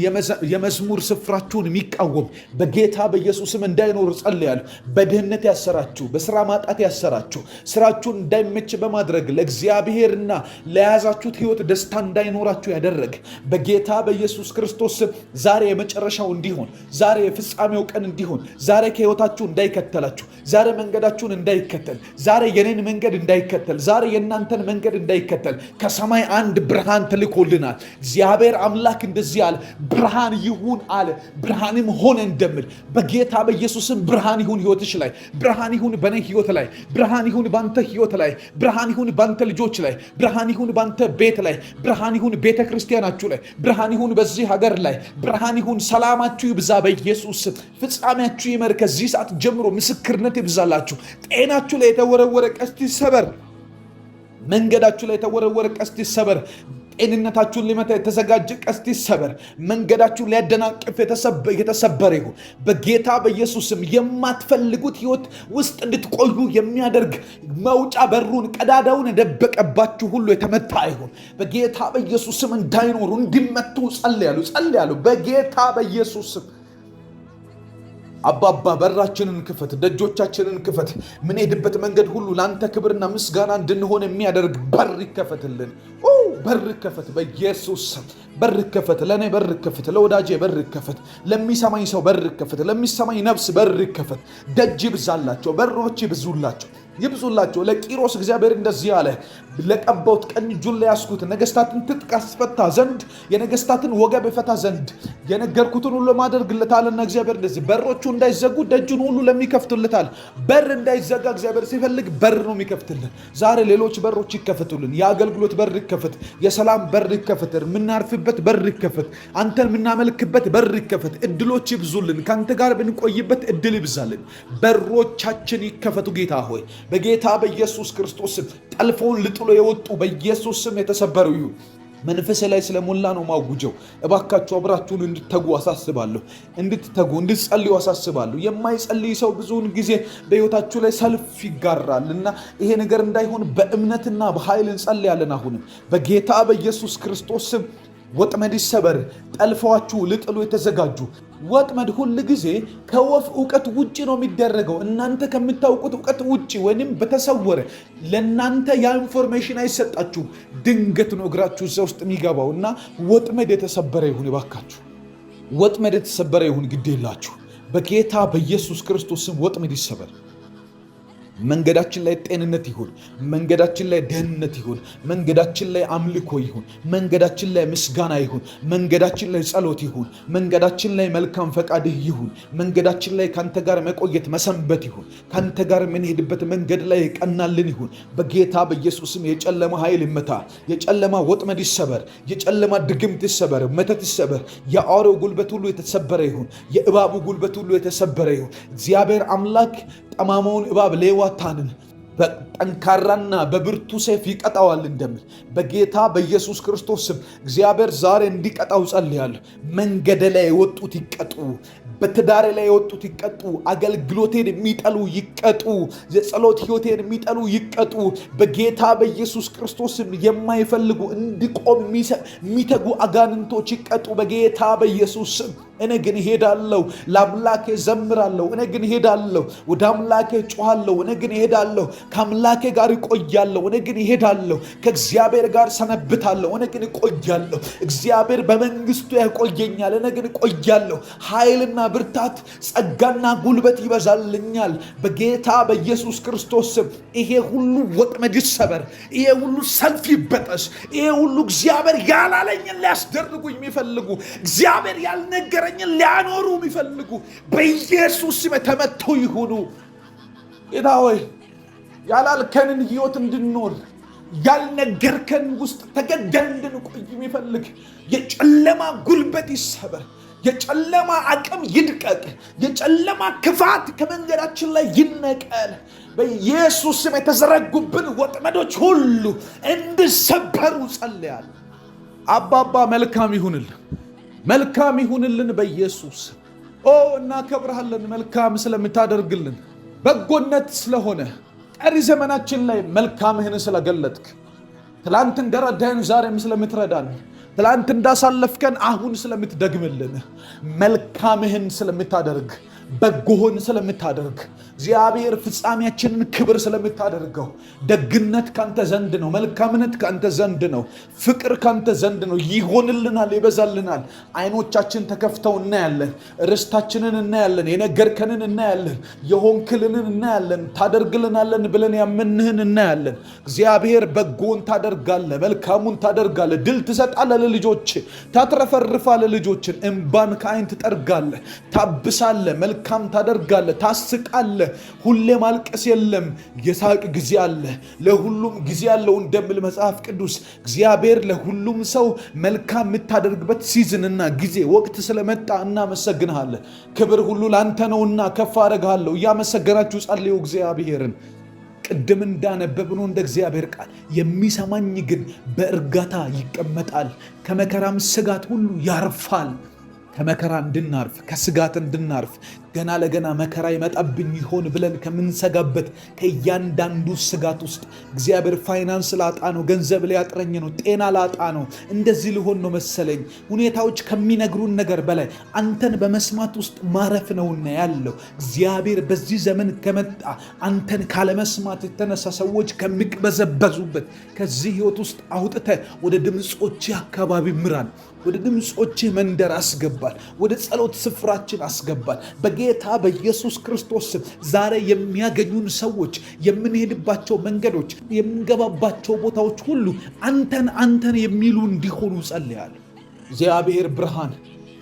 የመዝሙር ስፍራችሁን የሚቃወም በጌታ በኢየሱስም እንዳይኖሩ ጸልያለሁ። በድህነት ያሰራችሁ፣ በስራ ማጣት ያሰራችሁ፣ ስራችሁን እንዳይመች በማድረግ ለእግዚአብሔርና ለያዛችሁት ሕይወት ደስታ እንዳይኖራችሁ ያደረገ በጌታ በኢየሱስ ክርስቶስ ዛሬ የመጨረሻው እንዲሆን፣ ዛሬ የፍጻሜው ቀን እንዲሆን፣ ዛሬ ከሕይወታችሁ እንዳይከተላችሁ፣ ዛሬ መንገዳችሁን እንዳይከተል፣ ዛሬ የኔን መንገድ እንዳይከተል፣ ዛሬ የእናንተን መንገድ እንዳይከተል ከሰማይ አንድ ብርሃን ተልኮልናል። እግዚአብሔር አምላክ እንደዚህ አለ፣ ብርሃን ይሁን አለ፣ ብርሃንም ሆነ እንደምል በጌታ በኢየሱስም ብርሃን ይሁን ሕይወትሽ ላይ፣ ብርሃን ይሁን በኔ ሕይወት ላይ፣ ብርሃን ይሁን ባንተ ሕይወት ላይ፣ ብርሃን ይሁን ባንተ ልጆች ላይ፣ ብርሃን ይሁን ባንተ ቤት ላይ፣ ብርሃን ይሁን ቤተ ክርስቲያናችሁ ላይ፣ ብርሃን ይሁን በዚህ ሀገር ላይ፣ ብርሃን ይሁን። ሰላማችሁ ይብዛ በኢየሱስ ፍጻሜያችሁ ይመር። ከዚህ ሰዓት ጀምሮ ምስክርነት ይብዛላችሁ። ጤናችሁ ላይ የተወረወረ ቀስት ይሰበር። መንገዳችሁ ላይ የተወረወረ ቀስት ይሰበር። ጤንነታችሁን ሊመታ የተዘጋጀ ቀስት ይሰበር። መንገዳችሁን ሊያደናቅፍ የተሰበረ ይሁን በጌታ በኢየሱስም። የማትፈልጉት ሕይወት ውስጥ እንድትቆዩ የሚያደርግ መውጫ በሩን ቀዳዳውን የደበቀባችሁ ሁሉ የተመታ ይሁን በጌታ በኢየሱስም። እንዳይኖሩ እንዲመቱ ጸልያለሁ በጌታ በኢየሱስም። አባባ በራችንን ክፈት፣ ደጆቻችንን ክፈት። ምንሄድበት መንገድ ሁሉ ለአንተ ክብርና ምስጋና እንድንሆን የሚያደርግ በር ይከፈትልን። በር ይከፈት በኢየሱስ በር ይከፈት። ለእኔ በር ይከፈት፣ ለወዳጄ በር ይከፈት፣ ለሚሰማኝ ሰው በር ይከፈት፣ ለሚሰማኝ ነፍስ በር ይከፈት። ደጅ ይብዛላቸው፣ በሮች ይብዙላቸው። ለቂሮስ እግዚአብሔር እንደዚህ አለ፣ ለቀባሁት ቀኝ እጁን ላይ ያስኩት ነገስታትን ትጥቅ አስፈታ ዘንድ የነገስታትን ወገብ ይፈታ ዘንድ የነገርኩትን ሁሉ ማደርግለታልና እግዚአብሔር እንደዚህ በሮቹ እንዳይዘጉ ደጁን ሁሉ ለሚከፍቱለታል። በር እንዳይዘጋ እግዚአብሔር ሲፈልግ በር ነው የሚከፍትልን። ዛሬ ሌሎች በሮች ይከፈቱልን። የአገልግሎት በር ይከፈት፣ የሰላም በር ይከፈት፣ የምናርፍበት በር ይከፈት፣ አንተን የምናመልክበት በር ይከፈት። እድሎች ይብዙልን፣ ከአንተ ጋር ብንቆይበት እድል ይብዛልን። በሮቻችን ይከፈቱ ጌታ ሆይ በጌታ በኢየሱስ ክርስቶስ ጠልፎውን ልጥሎ የወጡ በኢየሱስ ስም የተሰበሩ ይሁን። መንፈስ ላይ ስለሞላ ነው ማውጀው። እባካችሁ አብራችሁን እንድትተጉ አሳስባለሁ። እንድትጸልዩ አሳስባለሁ። የማይጸልይ ሰው ብዙውን ጊዜ በሕይወታችሁ ላይ ሰልፍ ይጋራል እና ይሄ ነገር እንዳይሆን በእምነትና በኃይል እንጸልያለን። አሁንም በጌታ በኢየሱስ ክርስቶስ ስም ወጥመድ ይሰበር። ጠልፈዋችሁ ልጥሉ የተዘጋጁ ወጥመድ ሁል ጊዜ ከወፍ እውቀት ውጭ ነው የሚደረገው። እናንተ ከምታውቁት እውቀት ውጭ ወይንም በተሰወረ ለእናንተ ያ ኢንፎርሜሽን አይሰጣችሁም። ድንገት ነው እግራችሁ እዛ ውስጥ የሚገባው እና ወጥመድ የተሰበረ ይሁን። ይባካችሁ ወጥመድ የተሰበረ ይሁን። ግድ የላችሁ በጌታ በኢየሱስ ክርስቶስም ወጥመድ ይሰበር። መንገዳችን ላይ ጤንነት ይሁን። መንገዳችን ላይ ደህንነት ይሁን። መንገዳችን ላይ አምልኮ ይሁን። መንገዳችን ላይ ምስጋና ይሁን። መንገዳችን ላይ ጸሎት ይሁን። መንገዳችን ላይ መልካም ፈቃድህ ይሁን። መንገዳችን ላይ ካንተ ጋር መቆየት መሰንበት ይሁን። ካንተ ጋር የምንሄድበት መንገድ ላይ ቀናልን ይሁን። በጌታ በኢየሱስም የጨለማ ኃይል ይመታ። የጨለማ ወጥመድ ይሰበር። የጨለማ ድግምት ይሰበር። መተት ይሰበር። የአውሬው ጉልበት ሁሉ የተሰበረ ይሁን። የእባቡ ጉልበት ሁሉ የተሰበረ ይሁን። እግዚአብሔር አምላክ ጠማማውን እባብ ሌዋታንን በጠንካራና በብርቱ ሰይፍ ይቀጣዋል እንደሚል በጌታ በኢየሱስ ክርስቶስ ስም እግዚአብሔር ዛሬ እንዲቀጣው ጸልያለሁ። መንገድ ላይ የወጡት ይቀጡ። በትዳሬ ላይ የወጡት ይቀጡ። አገልግሎቴን የሚጠሉ ይቀጡ። የጸሎት ሕይወቴን የሚጠሉ ይቀጡ። በጌታ በኢየሱስ ክርስቶስም የማይፈልጉ እንዲቆም የሚተጉ አጋንንቶች ይቀጡ በጌታ በኢየሱስ ስም። እኔ ግን ሄዳለሁ፣ ለአምላኬ ዘምራለሁ። እኔ ግን ሄዳለሁ፣ ወደ አምላኬ ጮሃለሁ። እኔ ግን ሄዳለሁ፣ ከአምላኬ ጋር እቆያለሁ። እኔ ግን ሄዳለሁ፣ ከእግዚአብሔር ጋር ሰነብታለሁ። እኔ ግን እቆያለሁ። እግዚአብሔር በመንግስቱ ያቆየኛል። እኔ ግን እቆያለሁ። ኃይልና ብርታት፣ ጸጋና ጉልበት ይበዛልኛል በጌታ በኢየሱስ ክርስቶስ ስም። ይሄ ሁሉ ወጥመድ ይሰበር። ይሄ ሁሉ ሰልፍ ይበጠስ። ይሄ ሁሉ እግዚአብሔር ያላለኝን ሊያስደርጉኝ የሚፈልጉ እግዚአብሔር ያልነገረ ሊያኖሩ የሚፈልጉ በኢየሱስ ስም ተመተው ይሁኑ። ጌታ ሆይ ያላልከንን ሕይወት እንድንኖር ያልነገርከን ውስጥ ተገደን እንድንቆይ የሚፈልግ የጨለማ ጉልበት ይሰበር። የጨለማ አቅም ይድቀቅ። የጨለማ ክፋት ከመንገዳችን ላይ ይነቀል። በኢየሱስ ስም የተዘረጉብን ወጥመዶች ሁሉ እንዲሰበሩ ጸልያለሁ። አባባ መልካም ይሁንልን፣ መልካም ይሁንልን በኢየሱስ። እናከብርሃለን፣ መልካም ስለምታደርግልን፣ በጎነት ስለሆነ ቀሪ ዘመናችን ላይ መልካምህን ስለገለጥክ፣ ትላንት እንደረዳን ዛሬም ስለምትረዳን፣ ትላንት እንዳሳለፍከን አሁን ስለምትደግምልን፣ መልካምህን ስለምታደርግ፣ በጎህን ስለምታደርግ፣ እግዚአብሔር ፍጻሜያችንን ክብር ስለምታደርገው፣ ደግነት ካንተ ዘንድ ነው፣ መልካምነት ካንተ ዘንድ ነው፣ ፍቅር ካንተ ዘንድ ነው። ይሆንልናል፣ ይበዛልናል። አይኖቻችን ተከፍተው እናያለን፣ ርስታችንን እናያለን፣ የነገርከንን እናያለን፣ የሆንክልንን እናያለን፣ ታደርግልናለን ብለን ያመንህን እናያለን። እግዚአብሔር በጎን ታደርጋለ፣ መልካሙን ታደርጋለ፣ ድል ትሰጣለ ለልጆች፣ ታትረፈርፋለ ልጆችን፣ እንባን ከአይን ትጠርጋለ፣ ታብሳለ፣ መልካም ታደርጋለ፣ ታስቃለ። ሁሌ ማልቀስ የለም፣ የሳቅ ጊዜ አለ። ለሁሉም ጊዜ አለው እንደሚል መጽሐፍ ቅዱስ እግዚአብሔር ለሁሉም ሰው መልካም የምታደርግበት ሲዝንና ጊዜ ወቅት ስለመጣ እናመሰግንሃለን። ክብር ሁሉ ላንተ ነውና ከፍ አደርግሃለሁ። እያመሰገናችሁ ጸልዩ እግዚአብሔርን። ቅድም እንዳነበብነው እንደ እግዚአብሔር ቃል የሚሰማኝ ግን በእርጋታ ይቀመጣል፣ ከመከራም ስጋት ሁሉ ያርፋል። ከመከራ እንድናርፍ፣ ከስጋት እንድናርፍ፣ ገና ለገና መከራ ይመጣብኝ ይሆን ብለን ከምንሰጋበት ከእያንዳንዱ ስጋት ውስጥ እግዚአብሔር ፋይናንስ ላጣ ነው፣ ገንዘብ ሊያጥረኝ ነው፣ ጤና ላጣ ነው፣ እንደዚህ ሊሆን ነው መሰለኝ፣ ሁኔታዎች ከሚነግሩን ነገር በላይ አንተን በመስማት ውስጥ ማረፍ ነውና ያለው እግዚአብሔር በዚህ ዘመን ከመጣ አንተን ካለመስማት የተነሳ ሰዎች ከሚቅበዘበዙበት ከዚህ ህይወት ውስጥ አውጥተ ወደ ድምፆች አካባቢ ምራን፣ ወደ ድምፆች መንደር አስገባል፣ ወደ ጸሎት ስፍራችን አስገባል። በጌታ በኢየሱስ ክርስቶስ ዛሬ የሚያገኙን ሰዎች፣ የምንሄድባቸው መንገዶች፣ የምንገባባቸው ቦታዎች ሁሉ አንተን የሚሉ እንዲሆኑ ጸልያለሁ። እግዚአብሔር ብርሃን፣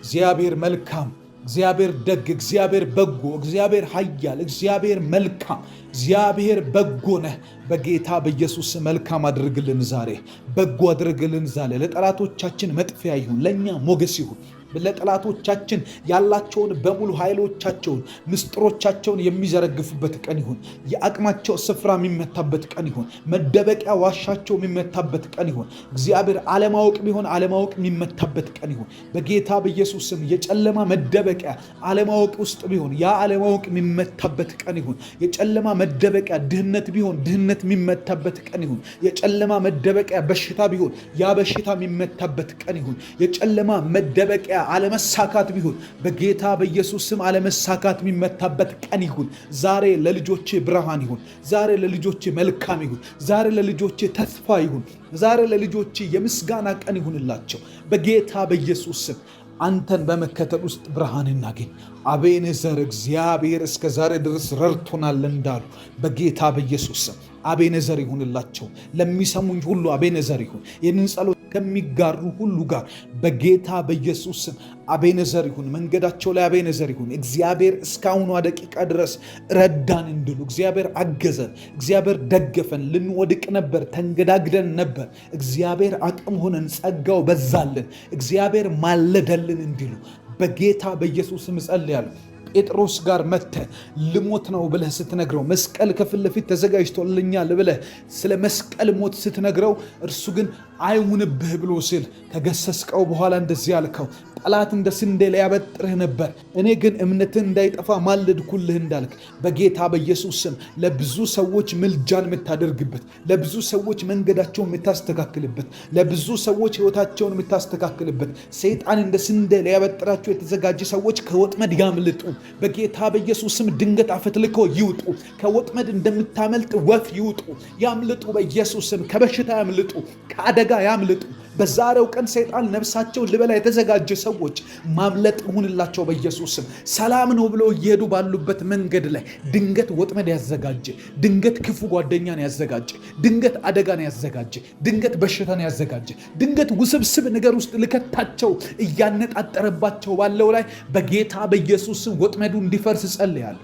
እግዚአብሔር መልካም፣ እግዚአብሔር ደግ፣ እግዚአብሔር በጎ፣ እግዚአብሔር ኃያል፣ እግዚአብሔር መልካም፣ እግዚአብሔር በጎ ነህ። በጌታ በኢየሱስ መልካም አድርግልን ዛሬ፣ በጎ አድርግልን ዛሬ። ለጠላቶቻችን መጥፊያ ይሁን፣ ለእኛ ሞገስ ይሁን። ለጠላቶቻችን ያላቸውን በሙሉ ኃይሎቻቸውን፣ ምስጢሮቻቸውን የሚዘረግፉበት ቀን ይሁን። የአቅማቸው ስፍራ የሚመታበት ቀን ይሁን። መደበቂያ ዋሻቸው የሚመታበት ቀን ይሁን። እግዚአብሔር አለማወቅ ቢሆን አለማወቅ የሚመታበት ቀን ይሁን። በጌታ በኢየሱስ ስም የጨለማ መደበቂያ አለማወቅ ውስጥ ቢሆን ያ አለማወቅ የሚመታበት ቀን ይሁን። የጨለማ መደበቂያ ድህነት ቢሆን ድህነት የሚመታበት ቀን ይሁን። የጨለማ መደበቂያ በሽታ ቢሆን ያ በሽታ የሚመታበት ቀን ይሁን። የጨለማ መደበቂያ አለመሳካት ቢሆን በጌታ በኢየሱስ ስም አለመሳካት የሚመታበት ቀን ይሁን። ዛሬ ለልጆቼ ብርሃን ይሁን። ዛሬ ለልጆቼ መልካም ይሁን። ዛሬ ለልጆቼ ተስፋ ይሁን። ዛሬ ለልጆቼ የምስጋና ቀን ይሁንላቸው በጌታ በኢየሱስ ስም። አንተን በመከተል ውስጥ ብርሃን እናገኝ። አቤኔዘር እግዚአብሔር እስከ ዛሬ ድረስ ረድቶናል እንዳሉ በጌታ በኢየሱስ ስም አቤኔዘር ይሁንላቸው። ለሚሰሙኝ ሁሉ አቤኔዘር ይሁን። ይህንን ጸሎት ከሚጋሩ ሁሉ ጋር በጌታ በኢየሱስ ስም አቤኔዘር ይሁን። መንገዳቸው ላይ አቤኔዘር ይሁን። እግዚአብሔር እስካሁኗ ደቂቃ ድረስ ረዳን እንድሉ እግዚአብሔር አገዘን፣ እግዚአብሔር ደገፈን። ልንወድቅ ነበር፣ ተንገዳግደን ነበር። እግዚአብሔር አቅም ሆነን፣ ጸጋው በዛልን፣ እግዚአብሔር ማለደልን እንዲሉ በጌታ በኢየሱስ ስም ጸልያለሁ። ጴጥሮስ ጋር መጥተህ ልሞት ነው ብለህ ስትነግረው፣ መስቀል ከፊት ለፊት ተዘጋጅቶልኛል ብለህ ስለ መስቀል ሞት ስትነግረው፣ እርሱ ግን አይሁንብህ ብሎ ሲል ከገሰስቀው በኋላ እንደዚህ ያልከው ጠላት እንደ ስንዴ ሊያበጥርህ ነበር፣ እኔ ግን እምነትህ እንዳይጠፋ ማለድኩልህ እንዳልክ በጌታ በኢየሱስ ስም ለብዙ ሰዎች ምልጃን የምታደርግበት፣ ለብዙ ሰዎች መንገዳቸውን የምታስተካክልበት፣ ለብዙ ሰዎች ሕይወታቸውን የምታስተካክልበት፣ ሰይጣን እንደ ስንዴ ሊያበጥራቸው የተዘጋጀ ሰዎች ከወጥመድ ያምልጡ በጌታ በኢየሱስ ስም። ድንገት አፈትልከው ይውጡ፣ ከወጥመድ እንደምታመልጥ ወፍ ይውጡ፣ ያምልጡ በኢየሱስ ስም። ከበሽታ ያምልጡ፣ ከአደጋ ያምልጡ። በዛሬው ቀን ሰይጣን ነፍሳቸውን ሊበላ የተዘጋጀ ሰዎች ማምለጥ ይሁንላቸው በኢየሱስ ስም። ሰላም ነው ብለው እየሄዱ ባሉበት መንገድ ላይ ድንገት ወጥመድ ያዘጋጀ፣ ድንገት ክፉ ጓደኛን ያዘጋጀ፣ ድንገት አደጋን ያዘጋጀ፣ ድንገት በሽታን ያዘጋጀ፣ ድንገት ውስብስብ ነገር ውስጥ ልከታቸው እያነጣጠረባቸው ባለው ላይ በጌታ በኢየሱስ ስም ወጥመዱ እንዲፈርስ ጸልያለሁ።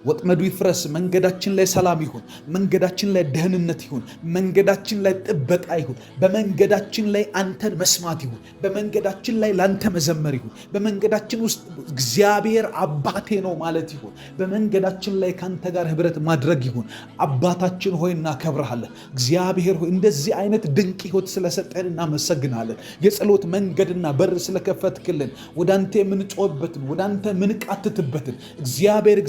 ወጥመዱ ይፍረስ። መንገዳችን ላይ ሰላም ይሁን። መንገዳችን ላይ ደህንነት ይሁን። መንገዳችን ላይ ጥበቃ ይሁን። በመንገዳችን ላይ አንተን መስማት ይሁን። በመንገዳችን ላይ ላንተ መዘመር ይሁን። በመንገዳችን ውስጥ እግዚአብሔር አባቴ ነው ማለት ይሁን። በመንገዳችን ላይ ካንተ ጋር ህብረት ማድረግ ይሁን። አባታችን ሆይ እናከብርሃለን። እግዚአብሔር ሆይ እንደዚህ አይነት ድንቅ ህይወት ስለሰጠን እናመሰግናለን። የጸሎት መንገድና በር ስለከፈትክልን፣ ወደ አንተ የምንጮህበትን፣ ወደ አንተ የምንቃትትበትን እግዚአብሔር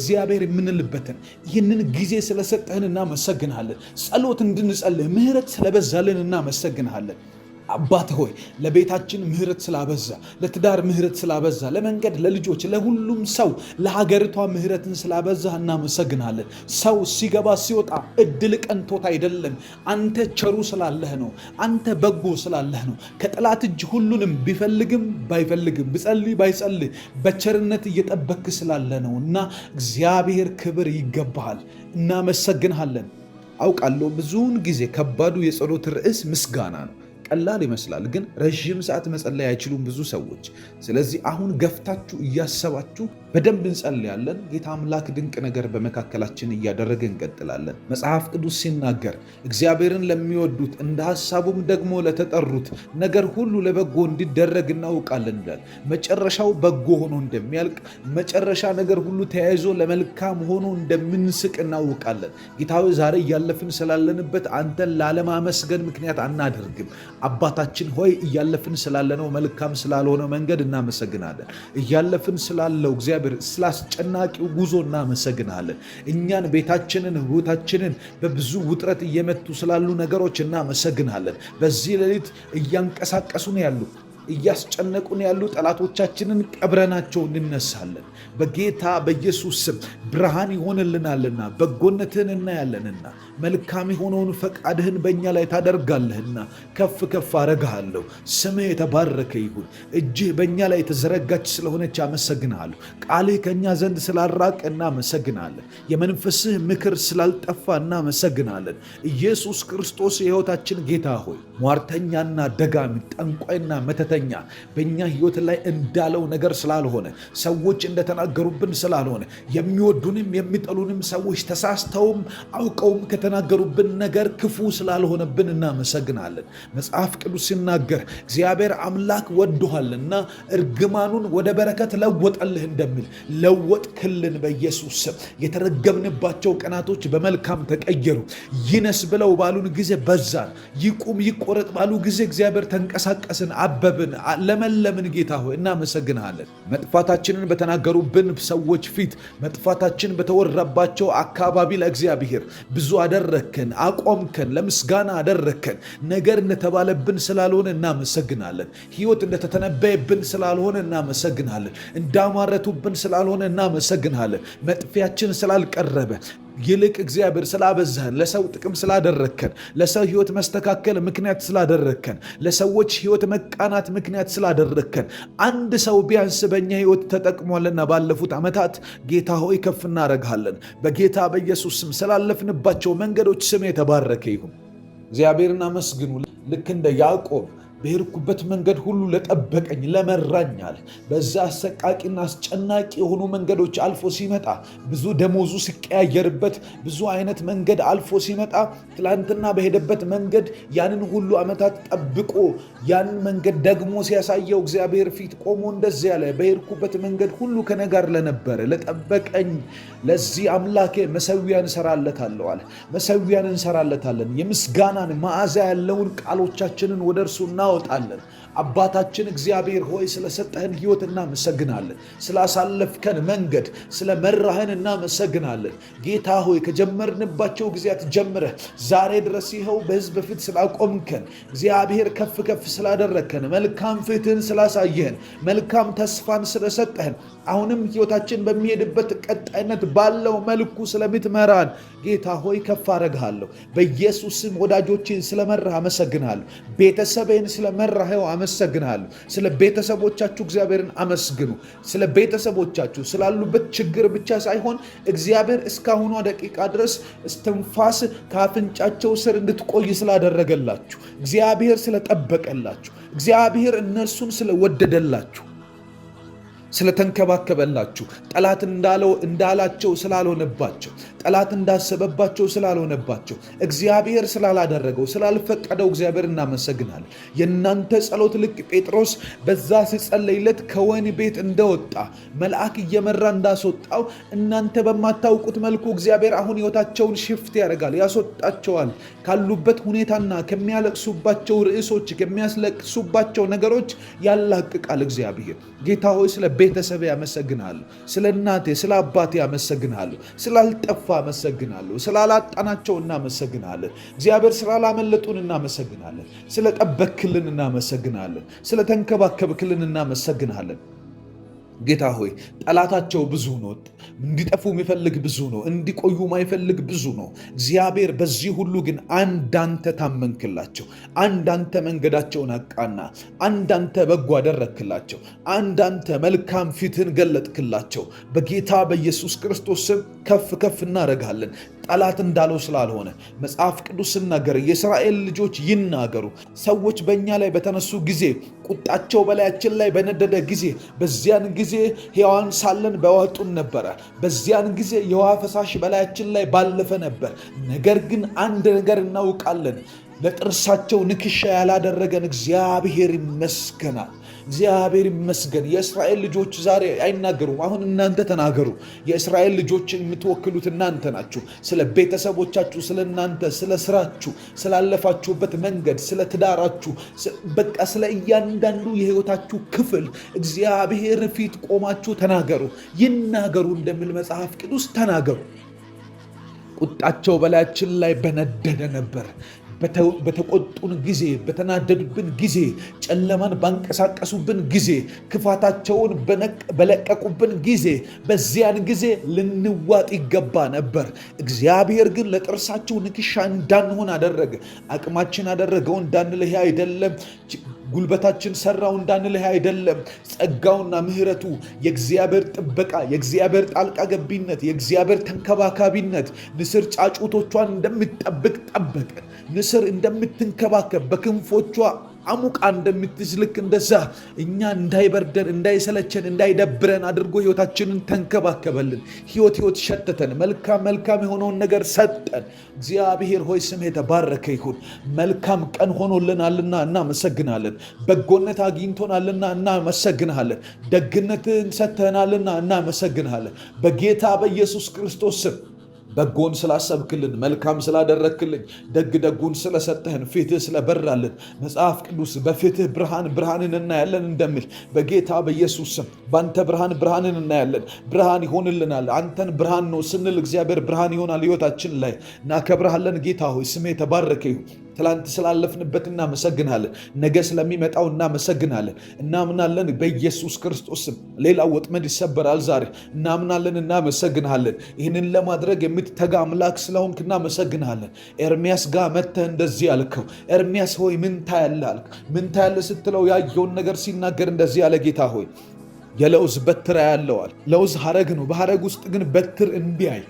የምንልበትን ይህንን ጊዜ ስለሰጠህን እናመሰግንሃለን። ጸሎት እንድንጸልህ ምህረት ስለበዛልን እናመሰግንሃለን። አባት ሆይ ለቤታችን ምህረት ስላበዛ፣ ለትዳር ምህረት ስላበዛ፣ ለመንገድ፣ ለልጆች፣ ለሁሉም ሰው፣ ለሀገሪቷ ምህረትን ስላበዛ እናመሰግናለን። ሰው ሲገባ ሲወጣ እድል ቀንቶት አይደለም፣ አንተ ቸሩ ስላለህ ነው። አንተ በጎ ስላለህ ነው። ከጠላት እጅ ሁሉንም ቢፈልግም ባይፈልግም፣ ቢጸልይ ባይጸልይ በቸርነት እየጠበክ ስላለ ነው እና እግዚአብሔር ክብር ይገባሃል። እናመሰግንሃለን። አውቃለሁ ብዙውን ጊዜ ከባዱ የጸሎት ርዕስ ምስጋና ነው። ቀላል ይመስላል፣ ግን ረዥም ሰዓት መጸለይ አይችሉም ብዙ ሰዎች። ስለዚህ አሁን ገፍታችሁ እያሰባችሁ በደንብ እንጸልያለን። ጌታ አምላክ ድንቅ ነገር በመካከላችን እያደረገ እንቀጥላለን። መጽሐፍ ቅዱስ ሲናገር እግዚአብሔርን ለሚወዱት እንደ ሐሳቡም ደግሞ ለተጠሩት ነገር ሁሉ ለበጎ እንዲደረግ እናውቃለን ይላል። መጨረሻው በጎ ሆኖ እንደሚያልቅ፣ መጨረሻ ነገር ሁሉ ተያይዞ ለመልካም ሆኖ እንደምንስቅ እናውቃለን። ጌታዊ ዛሬ እያለፍን ስላለንበት አንተን ላለማመስገን ምክንያት አናደርግም። አባታችን ሆይ እያለፍን ስላለነው መልካም ስላልሆነው መንገድ እናመሰግናለን። እያለፍን ስላለው እግዚአብሔር ስላስጨናቂው ጉዞ እናመሰግናለን። እኛን፣ ቤታችንን፣ ሕይወታችንን በብዙ ውጥረት እየመቱ ስላሉ ነገሮች እናመሰግናለን። በዚህ ሌሊት እያንቀሳቀሱን ያሉ እያስጨነቁን ያሉ ጠላቶቻችንን ቀብረናቸው እንነሳለን። በጌታ በኢየሱስ ስም ብርሃን ይሆንልናልና በጎነትህን እናያለንና መልካም የሆነውን ፈቃድህን በእኛ ላይ ታደርጋለህና ከፍ ከፍ አረግሃለሁ። ስምህ የተባረከ ይሁን። እጅህ በእኛ ላይ የተዘረጋች ስለሆነች አመሰግንሃለሁ። ቃልህ ከእኛ ዘንድ ስላልራቀ እናመሰግናለን። የመንፈስህ ምክር ስላልጠፋ እናመሰግናለን። ኢየሱስ ክርስቶስ የሕይወታችን ጌታ ሆይ ሟርተኛና ደጋሚ፣ ጠንቋይና መተተኛ በእኛ ሕይወት ላይ እንዳለው ነገር ስላልሆነ፣ ሰዎች እንደተናገሩብን ስላልሆነ፣ የሚወዱንም የሚጠሉንም ሰዎች ተሳስተውም አውቀውም ከተናገሩብን ነገር ክፉ ስላልሆነብን እናመሰግናለን። መጽሐፍ ቅዱስ ሲናገር እግዚአብሔር አምላክ ወዶሃልና እርግማኑን ወደ በረከት ለወጠልህ እንደሚል ለወጥክልን በኢየሱስ ስም። የተረገምንባቸው ቀናቶች በመልካም ተቀየሩ። ይነስ ብለው ባሉን ጊዜ በዛን፣ ይቁም ይቆረጥ ባሉ ጊዜ እግዚአብሔር ተንቀሳቀስን፣ አበብን፣ ለመለምን። ጌታ ሆይ እናመሰግንሃለን። መጥፋታችንን በተናገሩብን ሰዎች ፊት፣ መጥፋታችን በተወራባቸው አካባቢ ለእግዚአብሔር ብዙ አደረከን፣ አቆምከን፣ ለምስጋና አደረከን። ነገር እንደተባለብን ስላልሆነ እናመሰግናለን። ሕይወት እንደተተነበየብን ስላልሆነ እናመሰግናለን። እንዳማረቱብን ስላልሆነ እናመሰግናለን። መጥፊያችን ስላልቀረበ ይልቅ እግዚአብሔር ስላበዛህን፣ ለሰው ጥቅም ስላደረከን፣ ለሰው ሕይወት መስተካከል ምክንያት ስላደረከን፣ ለሰዎች ሕይወት መቃናት ምክንያት ስላደረከን፣ አንድ ሰው ቢያንስ በእኛ ሕይወት ተጠቅሟልና ባለፉት ዓመታት ጌታ ሆይ ከፍ እናደርግሃለን። በጌታ በኢየሱስ ስም ስላለፍንባቸው መንገዶች ስም የተባረከ ይሁን። እግዚአብሔርን አመስግኑ። ልክ እንደ ያዕቆብ በሄድኩበት መንገድ ሁሉ ለጠበቀኝ ለመራኝ አለ። በዛ አሰቃቂና አስጨናቂ የሆኑ መንገዶች አልፎ ሲመጣ ብዙ ደሞዙ ሲቀያየርበት ብዙ አይነት መንገድ አልፎ ሲመጣ ትላንትና በሄደበት መንገድ ያንን ሁሉ ዓመታት ጠብቆ ያንን መንገድ ደግሞ ሲያሳየው እግዚአብሔር ፊት ቆሞ እንደዚህ ያለ በሄድኩበት መንገድ ሁሉ ከኔ ጋር ለነበረ ለጠበቀኝ ለዚህ አምላኬ መሠዊያን እንሰራለታለሁ አለ። መሠዊያን እንሰራለታለን። የምስጋናን መዓዛ ያለውን ቃሎቻችንን ወደ እርሱ እናወጣለን። አባታችን እግዚአብሔር ሆይ ስለሰጠህን ሕይወት እናመሰግናለን። ስላሳለፍከን መንገድ ስለመራህን እናመሰግናለን። ጌታ ሆይ ከጀመርንባቸው ጊዜያት ጀምረህ ዛሬ ድረስ ይኸው በሕዝብ ፊት ስላቆምከን እግዚአብሔር ከፍ ከፍ ስላደረግከን መልካም ፊትህን ስላሳየህን መልካም ተስፋን ስለሰጠህን አሁንም ሕይወታችን በሚሄድበት ቀጣይነት ባለው መልኩ ስለምትመራን ጌታ ሆይ ከፍ አደርግሃለሁ። በኢየሱስም ወዳጆችን ስለመራህ አመሰግናለሁ። ቤተሰቤን ስለመራኸው አመሰግናለሁ። ስለ ቤተሰቦቻችሁ እግዚአብሔርን አመስግኑ። ስለ ቤተሰቦቻችሁ ስላሉበት ችግር ብቻ ሳይሆን እግዚአብሔር እስካሁኗ ደቂቃ ድረስ እስትንፋስ ከአፍንጫቸው ስር እንድትቆይ ስላደረገላችሁ፣ እግዚአብሔር ስለጠበቀላችሁ፣ እግዚአብሔር እነርሱን ስለወደደላችሁ፣ ስለተንከባከበላችሁ፣ ጠላት እንዳላቸው ስላልሆነባቸው፣ ጠላት እንዳሰበባቸው ስላልሆነባቸው፣ እግዚአብሔር ስላላደረገው ስላልፈቀደው እግዚአብሔር እናመሰግናለን። የእናንተ ጸሎት ልክ ጴጥሮስ በዛ ሲጸለይለት ከወህኒ ቤት እንደወጣ መልአክ እየመራ እንዳስወጣው እናንተ በማታውቁት መልኩ እግዚአብሔር አሁን ሕይወታቸውን ሽፍት ያደርጋል፣ ያስወጣቸዋል። ካሉበት ሁኔታና ከሚያለቅሱባቸው ርዕሶች ከሚያስለቅሱባቸው ነገሮች ያላቅቃል እግዚአብሔር። ጌታ ሆይ ስለ ቤተሰብ ያመሰግናለሁ። ስለ እናቴ ስለ አባቴ ያመሰግናለሁ። ስላልጠፋ አመሰግናለሁ። ስላላጣናቸው እናመሰግናለን። እግዚአብሔር ስላላመለጡን እናመሰግናለን። ስለጠበክልን እናመሰግናለን። ስለተንከባከብክልን እናመሰግናለን። ጌታ ሆይ ጠላታቸው ብዙ ነው። እንዲጠፉ የሚፈልግ ብዙ ነው። እንዲቆዩ ማይፈልግ ብዙ ነው። እግዚአብሔር በዚህ ሁሉ ግን አንዳንተ ታመንክላቸው፣ አንዳንተ መንገዳቸውን አቃና፣ አንዳንተ በጎ አደረክላቸው፣ አንዳንተ መልካም ፊትን ገለጥክላቸው። በጌታ በኢየሱስ ክርስቶስ ስም ከፍ ከፍ እናደርጋለን። ጠላት እንዳለው ስላልሆነ መጽሐፍ ቅዱስ ሲናገር የእስራኤል ልጆች ይናገሩ፣ ሰዎች በእኛ ላይ በተነሱ ጊዜ፣ ቁጣቸው በላያችን ላይ በነደደ ጊዜ፣ በዚያን ጊዜ ሕያዋን ሳለን በዋጡን ነበረ። በዚያን ጊዜ የውሃ ፈሳሽ በላያችን ላይ ባለፈ ነበር። ነገር ግን አንድ ነገር እናውቃለን፣ ለጥርሳቸው ንክሻ ያላደረገን እግዚአብሔር ይመስገናል። እግዚአብሔር ይመስገን። የእስራኤል ልጆች ዛሬ አይናገሩም። አሁን እናንተ ተናገሩ። የእስራኤል ልጆችን የምትወክሉት እናንተ ናችሁ። ስለ ቤተሰቦቻችሁ፣ ስለ እናንተ፣ ስለ ስራችሁ፣ ስላለፋችሁበት መንገድ፣ ስለ ትዳራችሁ፣ በቃ ስለ እያንዳንዱ የህይወታችሁ ክፍል እግዚአብሔር ፊት ቆማችሁ ተናገሩ። ይናገሩ እንደሚል መጽሐፍ ቅዱስ ተናገሩ። ቁጣቸው በላያችን ላይ በነደደ ነበር። በተቆጡን ጊዜ፣ በተናደዱብን ጊዜ፣ ጨለማን ባንቀሳቀሱብን ጊዜ፣ ክፋታቸውን በለቀቁብን ጊዜ፣ በዚያን ጊዜ ልንዋጥ ይገባ ነበር። እግዚአብሔር ግን ለጥርሳቸው ንክሻ እንዳንሆን አደረገ። አቅማችን አደረገው እንዳንልህ አይደለም። ጉልበታችን ሰራው እንዳንልህ አይደለም። ጸጋውና ምሕረቱ፣ የእግዚአብሔር ጥበቃ፣ የእግዚአብሔር ጣልቃ ገቢነት፣ የእግዚአብሔር ተንከባካቢነት ንስር ጫጩቶቿን እንደምትጠብቅ ጠበቀ። ንስር እንደምትንከባከብ በክንፎቿ አሙቃ እንደምትይዝ ልክ እንደዛ እኛ እንዳይበርደን፣ እንዳይሰለቸን፣ እንዳይደብረን አድርጎ ሕይወታችንን ተንከባከበልን። ሕይወት ሸተተን። መልካም የሆነውን ነገር ሰጠን። እግዚአብሔር ሆይ ስምህ የተባረከ ይሁን። መልካም ቀን ሆኖልናልና እናመሰግናለን። በጎነት አግኝቶናልና እናመሰግናለን። ደግነትን ሰጥተናልና እናመሰግናለን። በጌታ በኢየሱስ ክርስቶስ ስም በጎን ስላሰብክልን፣ መልካም ስላደረክልን፣ ደጉን ስለሰጠህን፣ ፊትህ ስለበራልን፣ መጽሐፍ ቅዱስ በፊትህ ብርሃንን እናያለን እንደሚል በጌታ በኢየሱስ ስም በአንተ ብርሃንን እናያለን። ብርሃን ይሆንልናል። አንተን ብርሃን ነው ስንል እግዚአብሔር ብርሃን ይሆናል ሕይወታችን ላይ። እናከብርሃለን። ጌታ ሆይ ስምህ የተባረከ ይሁን። ትላንት ስላለፍንበት እናመሰግናለን። ነገ ስለሚመጣው እናመሰግናለን። እናምናለን በኢየሱስ ክርስቶስም ሌላው ወጥመድ ይሰበራል ዛሬ። እናምናለን፣ እናመሰግናለን። ይህንን ለማድረግ የምትተጋ አምላክ ስለሆንክ እናመሰግናለን። ኤርሚያስ ጋር መጥተህ እንደዚህ ያልከው፣ ኤርሚያስ ሆይ ምን ታያለህ አልክ። ምን ታያለህ ስትለው ያየውን ነገር ሲናገር እንደዚህ ያለ፣ ጌታ ሆይ የለውዝ በትር ያለዋል። ለውዝ ሐረግ ነው። በሐረግ ውስጥ ግን በትር እንቢያይ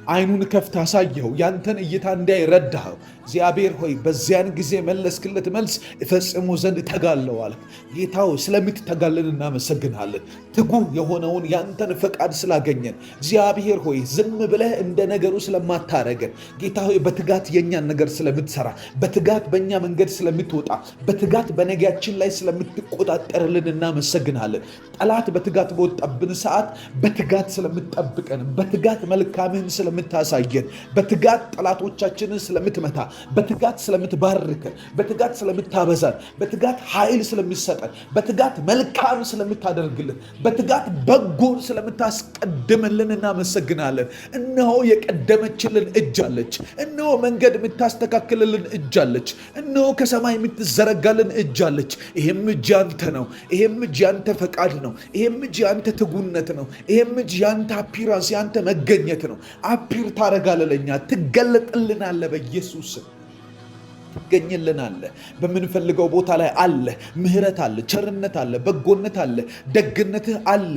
አይኑን ከፍተህ አሳየኸው፣ ያንተን እይታ እንዲያይ ረዳኸው። እግዚአብሔር ሆይ በዚያን ጊዜ መለስክለት መልስ እፈጽሞ ዘንድ እተጋለሁ አለ። ጌታ ሆይ ስለምትተጋልን እናመሰግንሃለን። ትጉህ የሆነውን ያንተን ፈቃድ ስላገኘን እግዚአብሔር ሆይ ዝም ብለህ እንደ ነገሩ ስለማታረገን ጌታ ሆይ በትጋት የኛን ነገር ስለምትሰራ፣ በትጋት በእኛ መንገድ ስለምትወጣ፣ በትጋት በነገያችን ላይ ስለምትቆጣጠርልን እናመሰግንሃለን። ጠላት በትጋት በወጣብን ሰዓት በትጋት ስለምትጠብቀን፣ በትጋት መልካምህን ስለምታሳየን፣ በትጋት ጠላቶቻችንን ስለምትመታ፣ በትጋት ስለምትባርከን፣ በትጋት ስለምታበዛን፣ በትጋት ኃይል ስለሚሰጠን፣ በትጋት መልካም ስለምታደርግልን፣ በትጋት በጎን ስለምታስቀድምልን እናመሰግናለን። እነሆ የቀደመችልን እጅ አለች። እነሆ መንገድ የምታስተካክልልን እጅ አለች። እነሆ ከሰማይ የምትዘረጋልን እጅ አለች። ይሄም እጅ ያንተ ነው። ይሄም እጅ ያንተ ፈቃድ ነው። ይሄም እጅ ያንተ ትጉነት ነው። ይሄም እጅ ያንተ አፒራንስ፣ ያንተ መገኘት ነው። አፒር ታረጋለህ፣ ለኛ ትገለጥልናለህ። በኢየሱስ ትገኝልናለህ። በምንፈልገው ቦታ ላይ አለ። ምህረት አለ፣ ቸርነት አለ፣ በጎነት አለ፣ ደግነትህ አለ።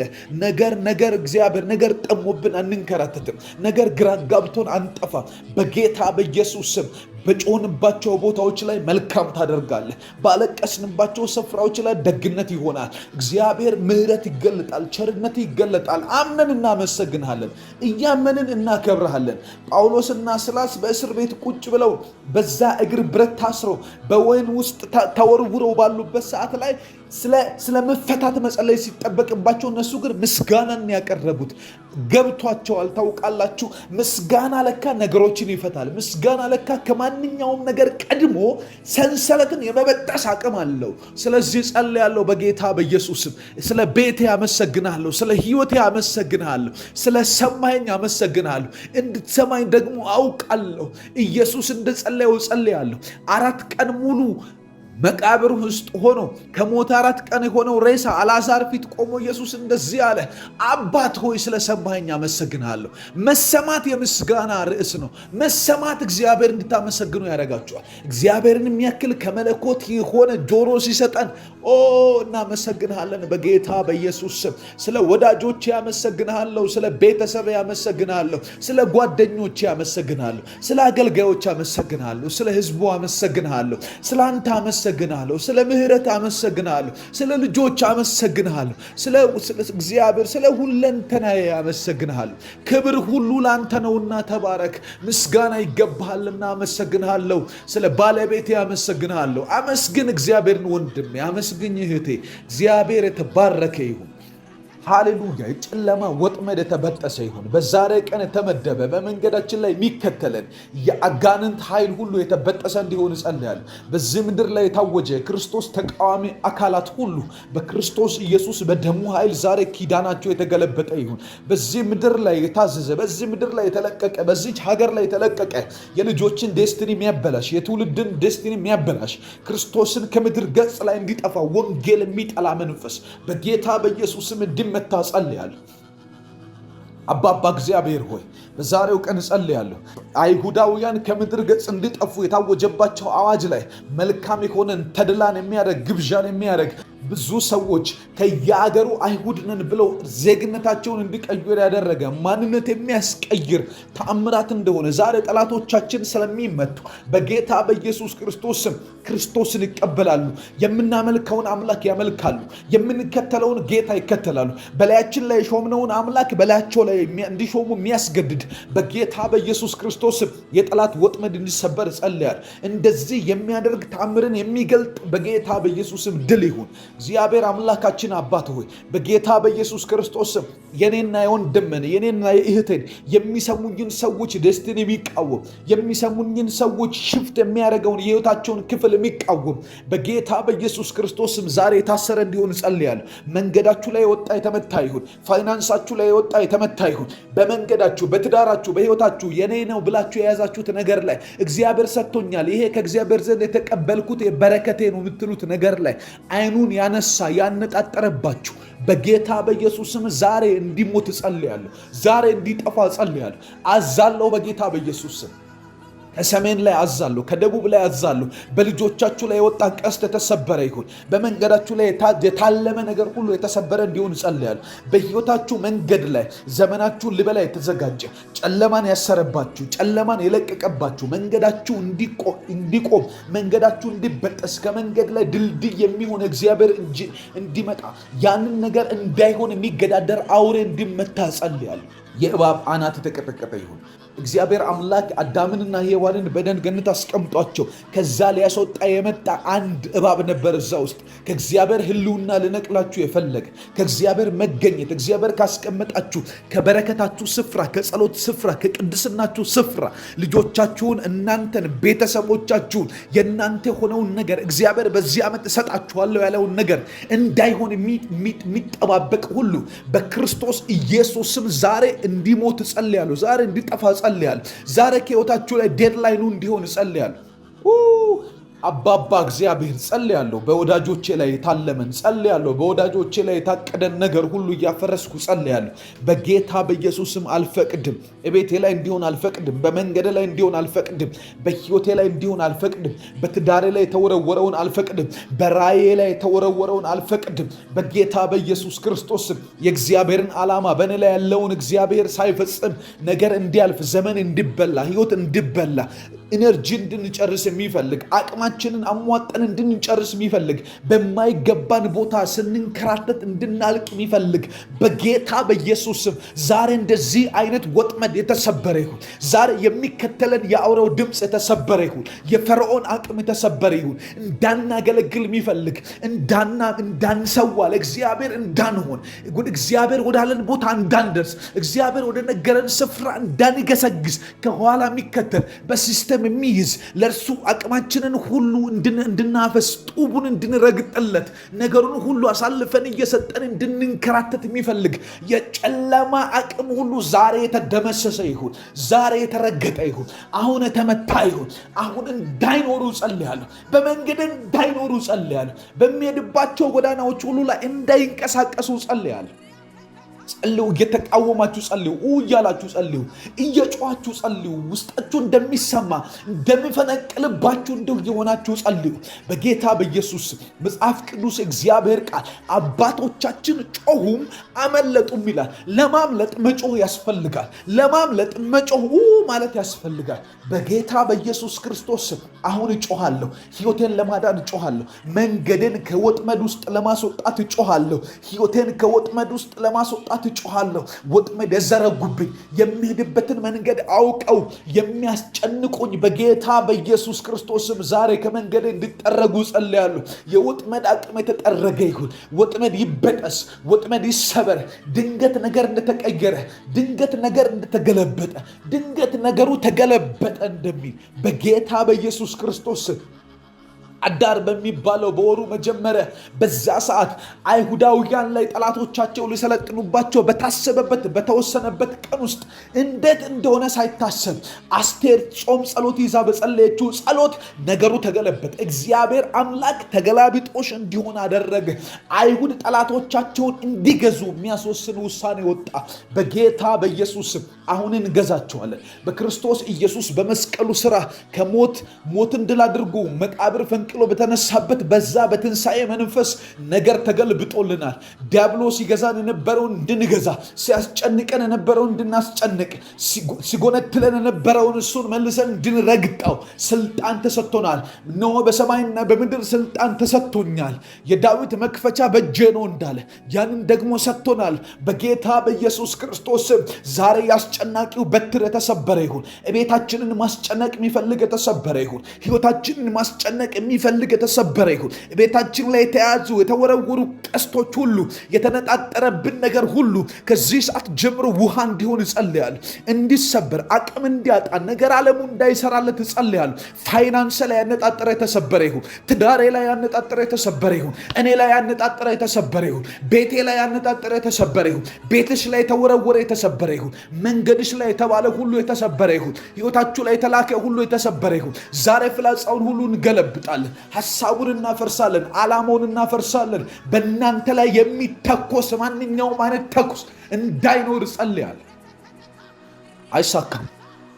ነገር እግዚአብሔር ነገር ጠሞብን አንንከራተትም። ነገር ግራ ጋብቶን አንጠፋም። በጌታ በኢየሱስ ስም በጮህንባቸው ቦታዎች ላይ መልካም ታደርጋለህ። ባለቀስንባቸው ስፍራዎች ላይ ደግነት ይሆናል። እግዚአብሔር ምህረት ይገለጣል፣ ቸርነት ይገለጣል። አምነን እናመሰግንሃለን፣ እያመንን እናከብረሃለን። ጳውሎስና ሲላስ በእስር ቤት ቁጭ ብለው በዛ እግር ብረት ታስረው በወህኒ ውስጥ ተወርውረው ባሉበት ሰዓት ላይ ስለ መፈታት መጸለይ ሲጠበቅባቸው እነሱ ግን ምስጋናን ያቀረቡት ገብቷቸዋል። ታውቃላችሁ፣ ምስጋና ለካ ነገሮችን ይፈታል። ምስጋና ለካ ከማንኛውም ነገር ቀድሞ ሰንሰለትን የመበጠስ አቅም አለው። ስለዚህ ጸልያለሁ በጌታ በኢየሱስም። ስለ ቤቴ አመሰግናለሁ፣ ስለ ሕይወቴ አመሰግናለሁ፣ ስለ ሰማኝ አመሰግናለሁ። እንድትሰማኝ ደግሞ አውቃለሁ። ኢየሱስ እንደጸለየው ጸልያለሁ። 4 ቀን ሙሉ መቃብር ውስጥ ሆኖ ከሞተ 4 ቀን የሆነው ሬሳ አልዓዛር ፊት ቆሞ ኢየሱስ እንደዚህ አለ፣ አባት ሆይ ስለሰማኸኝ አመሰግንሃለሁ። መሰማት የምስጋና ርዕስ ነው። መሰማት እግዚአብሔር እንድታመሰግኑ ያደርጋችኋል። እግዚአብሔርን የሚያክል ከመለኮት የሆነ ጆሮ ሲሰጠን እናመሰግንሃለን በጌታ በኢየሱስ ስም። ስለ ወዳጆቼ ያመሰግንሃለሁ፣ ስለ ቤተሰብ ያመሰግንሃለሁ፣ ስለ ጓደኞቼ ያመሰግንሃለሁ፣ ስለ አገልጋዮች ያመሰግንሃለሁ፣ ስለ ሕዝቡ አመሰግንሃለሁ፣ ስለ አንተ አመሰግንሃለሁ፣ ስለ ምህረት አመሰግንሃለሁ፣ ስለ ልጆች አመሰግንሃለሁ፣ ስለ እግዚአብሔር ስለ ሁለንተናዬ አመሰግንሃለሁ። ክብር ሁሉ ላንተ ነውና ተባረክ። ምስጋና ይገባሃልና አመሰግንሃለሁ። ስለ ባለቤቴ አመሰግንሃለሁ። አመስግን እግዚአብሔርን ወንድሜ፣ አመስግኝ እህቴ። እግዚአብሔር የተባረከ ይሁን። ሃሌሉያ። የጨለማ ወጥመድ የተበጠሰ ይሁን። በዛሬ ቀን የተመደበ በመንገዳችን ላይ የሚከተለን የአጋንንት ኃይል ሁሉ የተበጠሰ እንዲሆን እጸልያለሁ። በዚህ ምድር ላይ የታወጀ የክርስቶስ ተቃዋሚ አካላት ሁሉ በክርስቶስ ኢየሱስ በደሙ ኃይል ዛሬ ኪዳናቸው የተገለበጠ ይሁን። በዚህ ምድር ላይ የታዘዘ፣ በዚህ ምድር ላይ የተለቀቀ፣ በዚች ሀገር ላይ የተለቀቀ የልጆችን ዴስቲኒ የሚያበላሽ፣ የትውልድን ዴስቲኒ የሚያበላሽ፣ ክርስቶስን ከምድር ገጽ ላይ እንዲጠፋ ወንጌል የሚጠላ መንፈስ በጌታ በኢየሱስም እንዲመታ ጸልያለሁ። አባባ እግዚአብሔር ሆይ በዛሬው ቀን ጸልያለሁ። አይሁዳውያን ከምድር ገጽ እንዲጠፉ የታወጀባቸው አዋጅ ላይ መልካም የሆነን ተድላን የሚያደርግ ግብዣን የሚያደርግ ብዙ ሰዎች ከየአገሩ አይሁድ ነን ብለው ዜግነታቸውን እንዲቀይሩ ያደረገ ማንነት የሚያስቀይር ተአምራት እንደሆነ ዛሬ ጠላቶቻችን ስለሚመቱ በጌታ በኢየሱስ ክርስቶስ ስም ክርስቶስን ይቀበላሉ። የምናመልከውን አምላክ ያመልካሉ። የምንከተለውን ጌታ ይከተላሉ። በላያችን ላይ የሾምነውን አምላክ በላያቸው ላይ እንዲሾሙ የሚያስገድድ በጌታ በኢየሱስ ክርስቶስ ስም የጠላት ወጥመድ እንዲሰበር ጸልያለሁ። እንደዚህ የሚያደርግ ተአምርን የሚገልጥ በጌታ በኢየሱስ ስም ድል ይሁን። እግዚአብሔር አምላካችን አባት ሆይ በጌታ በኢየሱስ ክርስቶስ ስም የኔና የወንድምን የኔና የእህቴን የሚሰሙኝን ሰዎች ደስቲኒ የሚቃወም የሚሰሙኝን ሰዎች ሽፍት የሚያደርገውን የህይወታቸውን ክፍል የሚቃወም በጌታ በኢየሱስ ክርስቶስ ስም ዛሬ የታሰረ እንዲሆን ጸልያለሁ። መንገዳችሁ ላይ የወጣ የተመታ ይሁን። ፋይናንሳችሁ ላይ የወጣ የተመታ ይሁን። በመንገዳችሁ፣ በትዳራችሁ፣ በህይወታችሁ የኔ ነው ብላችሁ የያዛችሁት ነገር ላይ እግዚአብሔር ሰጥቶኛል፣ ይሄ ከእግዚአብሔር ዘንድ የተቀበልኩት የበረከቴ ነው የምትሉት ነገር ላይ አይኑን ያነሳ ያነጣጠረባችሁ በጌታ በኢየሱስ ስም ዛሬ እንዲሞት ጸልያለሁ። ዛሬ እንዲጠፋ ጸልያለሁ። አዛለው በጌታ በኢየሱስ ስም ከሰሜን ላይ አዛለሁ፣ ከደቡብ ላይ አዛለሁ። በልጆቻችሁ ላይ የወጣ ቀስት የተሰበረ ይሁን። በመንገዳችሁ ላይ የታለመ ነገር ሁሉ የተሰበረ እንዲሆን ጸልያለሁ። በሕይወታችሁ መንገድ ላይ ዘመናችሁን ሊበላ የተዘጋጀ ጨለማን ያሰረባችሁ፣ ጨለማን የለቀቀባችሁ መንገዳችሁ እንዲቆም፣ መንገዳችሁ እንዲበጠስ፣ ከመንገድ ላይ ድልድይ የሚሆን እግዚአብሔር እንዲመጣ፣ ያንን ነገር እንዳይሆን የሚገዳደር አውሬ እንዲመታ ጸልያለሁ። የእባብ አናት የተቀጠቀጠ ይሁን። እግዚአብሔር አምላክ አዳምንና ሔዋንን በኤደን ገነት አስቀምጧቸው ከዛ ሊያስወጣ የመጣ አንድ እባብ ነበር እዛ ውስጥ። ከእግዚአብሔር ሕልውና ልነቅላችሁ የፈለገ ከእግዚአብሔር መገኘት እግዚአብሔር ካስቀመጣችሁ ከበረከታችሁ ስፍራ፣ ከጸሎት ስፍራ፣ ከቅድስናችሁ ስፍራ ልጆቻችሁን፣ እናንተን፣ ቤተሰቦቻችሁን የእናንተ የሆነውን ነገር እግዚአብሔር በዚህ ዓመት እሰጣችኋለሁ ያለውን ነገር እንዳይሆን የሚጠባበቅ ሁሉ በክርስቶስ ኢየሱስ ስም ዛሬ እንዲሞት ጸልያለሁ። ዛሬ እንዲጠፋ ጸልያለሁ። ዛሬ ከሕይወታችሁ ላይ ዴድላይኑ እንዲሆን ጸልያለሁ። አባባ እግዚአብሔር ጸልያለሁ። በወዳጆቼ ላይ የታለመን ጸልያለሁ። በወዳጆቼ ላይ የታቀደን ነገር ሁሉ እያፈረስኩ ጸልያለሁ። በጌታ በኢየሱስም አልፈቅድም። ቤቴ ላይ እንዲሆን አልፈቅድም። በመንገድ ላይ እንዲሆን አልፈቅድም። በሕይወቴ ላይ እንዲሆን አልፈቅድም። በትዳሬ ላይ የተወረወረውን አልፈቅድም። በራእዬ ላይ የተወረወረውን አልፈቅድም። በጌታ በኢየሱስ ክርስቶስም የእግዚአብሔርን ዓላማ በእኔ ላይ ያለውን እግዚአብሔር ሳይፈጽም ነገር እንዲያልፍ፣ ዘመን እንዲበላ፣ ሕይወት እንዲበላ፣ ኢነርጂ እንድንጨርስ የሚፈልግ አቅማችንን አሟጠን እንድንጨርስ የሚፈልግ በማይገባን ቦታ ስንንከራተት እንድናልቅ የሚፈልግ በጌታ በኢየሱስ ስም ዛሬ እንደዚህ አይነት ወጥመድ የተሰበረ ይሁን። ዛሬ የሚከተለን የአውሬው ድምፅ የተሰበረ ይሁን። የፈርዖን አቅም የተሰበረ ይሁን። እንዳናገለግል የሚፈልግ እንዳንሰዋ፣ ለእግዚአብሔር እንዳንሆን፣ እግዚአብሔር ወዳለን ቦታ እንዳንደርስ፣ እግዚአብሔር ወደ ነገረን ስፍራ እንዳንገሰግስ ከኋላ የሚከተል በሲስተም የሚይዝ ለእርሱ አቅማችንን ሁሉ እንድናፈስ፣ ጡቡን እንድንረግጥለት፣ ነገሩን ሁሉ አሳልፈን እየሰጠን እንድንንከራተት የሚፈልግ የጨለማ አቅም ሁሉ ዛሬ የተደመሰሰ ይሁን። ዛሬ የተረገጠ ይሁን። አሁን የተመታ ይሁን። አሁን እንዳይኖሩ ጸልያለሁ። በመንገድ እንዳይኖሩ ጸልያለሁ። በሚሄድባቸው ጎዳናዎች ሁሉ ላይ እንዳይንቀሳቀሱ ጸልያለሁ። ጸልዩ። እየተቃወማችሁ ጸልዩ። እያላችሁ ጸልዩ። እየጮኻችሁ ጸልዩ። ውስጣችሁ እንደሚሰማ እንደሚፈነቅልባችሁ እንደው የሆናችሁ ጸልዩ። በጌታ በኢየሱስ መጽሐፍ ቅዱስ እግዚአብሔር ቃል አባቶቻችን ጮሁም አመለጡም ይላል። ለማምለጥ መጮህ ያስፈልጋል። ለማምለጥ መጮህ ማለት ያስፈልጋል። በጌታ በኢየሱስ ክርስቶስ አሁን እጮሃለሁ። ሕይወቴን ለማዳን እጮሃለሁ። መንገዴን ከወጥመድ ውስጥ ለማስወጣት እጮሃለሁ። ሕይወቴን ከወጥመድ ውስጥ ለማስወጣት እጮሃለሁ። ወጥመድ የዘረጉብኝ የሚሄድበትን መንገድ አውቀው የሚያስጨንቁኝ በጌታ በኢየሱስ ክርስቶስም ዛሬ ከመንገድ እንዲጠረጉ ጸልያለሁ። የወጥመድ አቅም የተጠረገ ይሁን። ወጥመድ ይበጠስ። ወጥመድ ይሰበር። ድንገት ነገር እንደተቀየረ፣ ድንገት ነገር እንደተገለበጠ፣ ድንገት ነገሩ ተገለበጠ እንደሚል በጌታ በኢየሱስ ክርስቶስ አዳር በሚባለው በወሩ መጀመሪያ በዛ ሰዓት አይሁዳውያን ላይ ጠላቶቻቸው ሊሰለጥኑባቸው በታሰበበት በተወሰነበት ቀን ውስጥ እንዴት እንደሆነ ሳይታሰብ አስቴር ጾም ጸሎት ይዛ በጸለየችው ጸሎት ነገሩ ተገለበጠ። እግዚአብሔር አምላክ ተገላቢጦሽ እንዲሆን አደረገ። አይሁድ ጠላቶቻቸውን እንዲገዙ የሚያስወስን ውሳኔ ወጣ። በጌታ በኢየሱስ አሁን እንገዛቸዋለን። በክርስቶስ ኢየሱስ በመስቀሉ ስራ ሞትን ድል አድርጎ መቃብር ፈንቅሎ በተነሳበት በዛ በትንሣኤ መንፈስ ነገር ተገልብጦልናል። ዲያብሎስ ሲገዛን የነበረውን እንድንገዛ፣ ሲያስጨንቀን የነበረውን እንድናስጨንቅ፣ ሲጎነትለን የነበረውን እሱን መልሰን እንድንረግጠው ስልጣን ተሰጥቶናል። እነሆ በሰማይና በምድር ስልጣን ተሰጥቶኛል፣ የዳዊት መክፈቻ በእጄ ነው እንዳለ ያንን ደግሞ ሰጥቶናል። በጌታ በኢየሱስ ክርስቶስ ዛሬ ያስጨናቂው በትር የተሰበረ ይሁን። ቤታችንን ማስጨነቅ የሚፈልግ የተሰበረ ይሁን። ሕይወታችንን ማስጨነቅ የሚፈልግ የተሰበረ ይሁን። ቤታችን ላይ የተያዙ የተወረወሩ ቀስቶች ሁሉ፣ የተነጣጠረብን ነገር ሁሉ ከዚህ ሰዓት ጀምሮ ውሃ እንዲሆን እጸልያለሁ። እንዲሰበር፣ አቅም እንዲያጣ፣ ነገር ዓለሙ እንዳይሰራለት እጸልያለሁ። ፋይናንስ ላይ ያነጣጠረ የተሰበረ ይሁን። ትዳሬ ላይ ያነጣጠረ የተሰበረ ይሁን። እኔ ላይ ያነጣጠረ የተሰበረ ይሁን። ቤቴ ላይ ያነጣጠረ የተሰበረ ይሁን። ቤትሽ ላይ የተወረወረ የተሰበረ ይሁን። መንገድሽ ላይ የተባለ ሁሉ የተሰበረ ይሁን። ሕይወታችሁ ላይ የተላከ ሁሉ የተሰበረ ይሁን። ዛሬ ፍላጻውን ሁሉ እንገለብጣለን። ሐሳቡን እናፈርሳለን። ዓላማውን እናፈርሳለን። በእናንተ ላይ የሚተኮስ ማንኛውም አይነት ተኩስ እንዳይኖር ጸልያለሁ። አይሳካም፣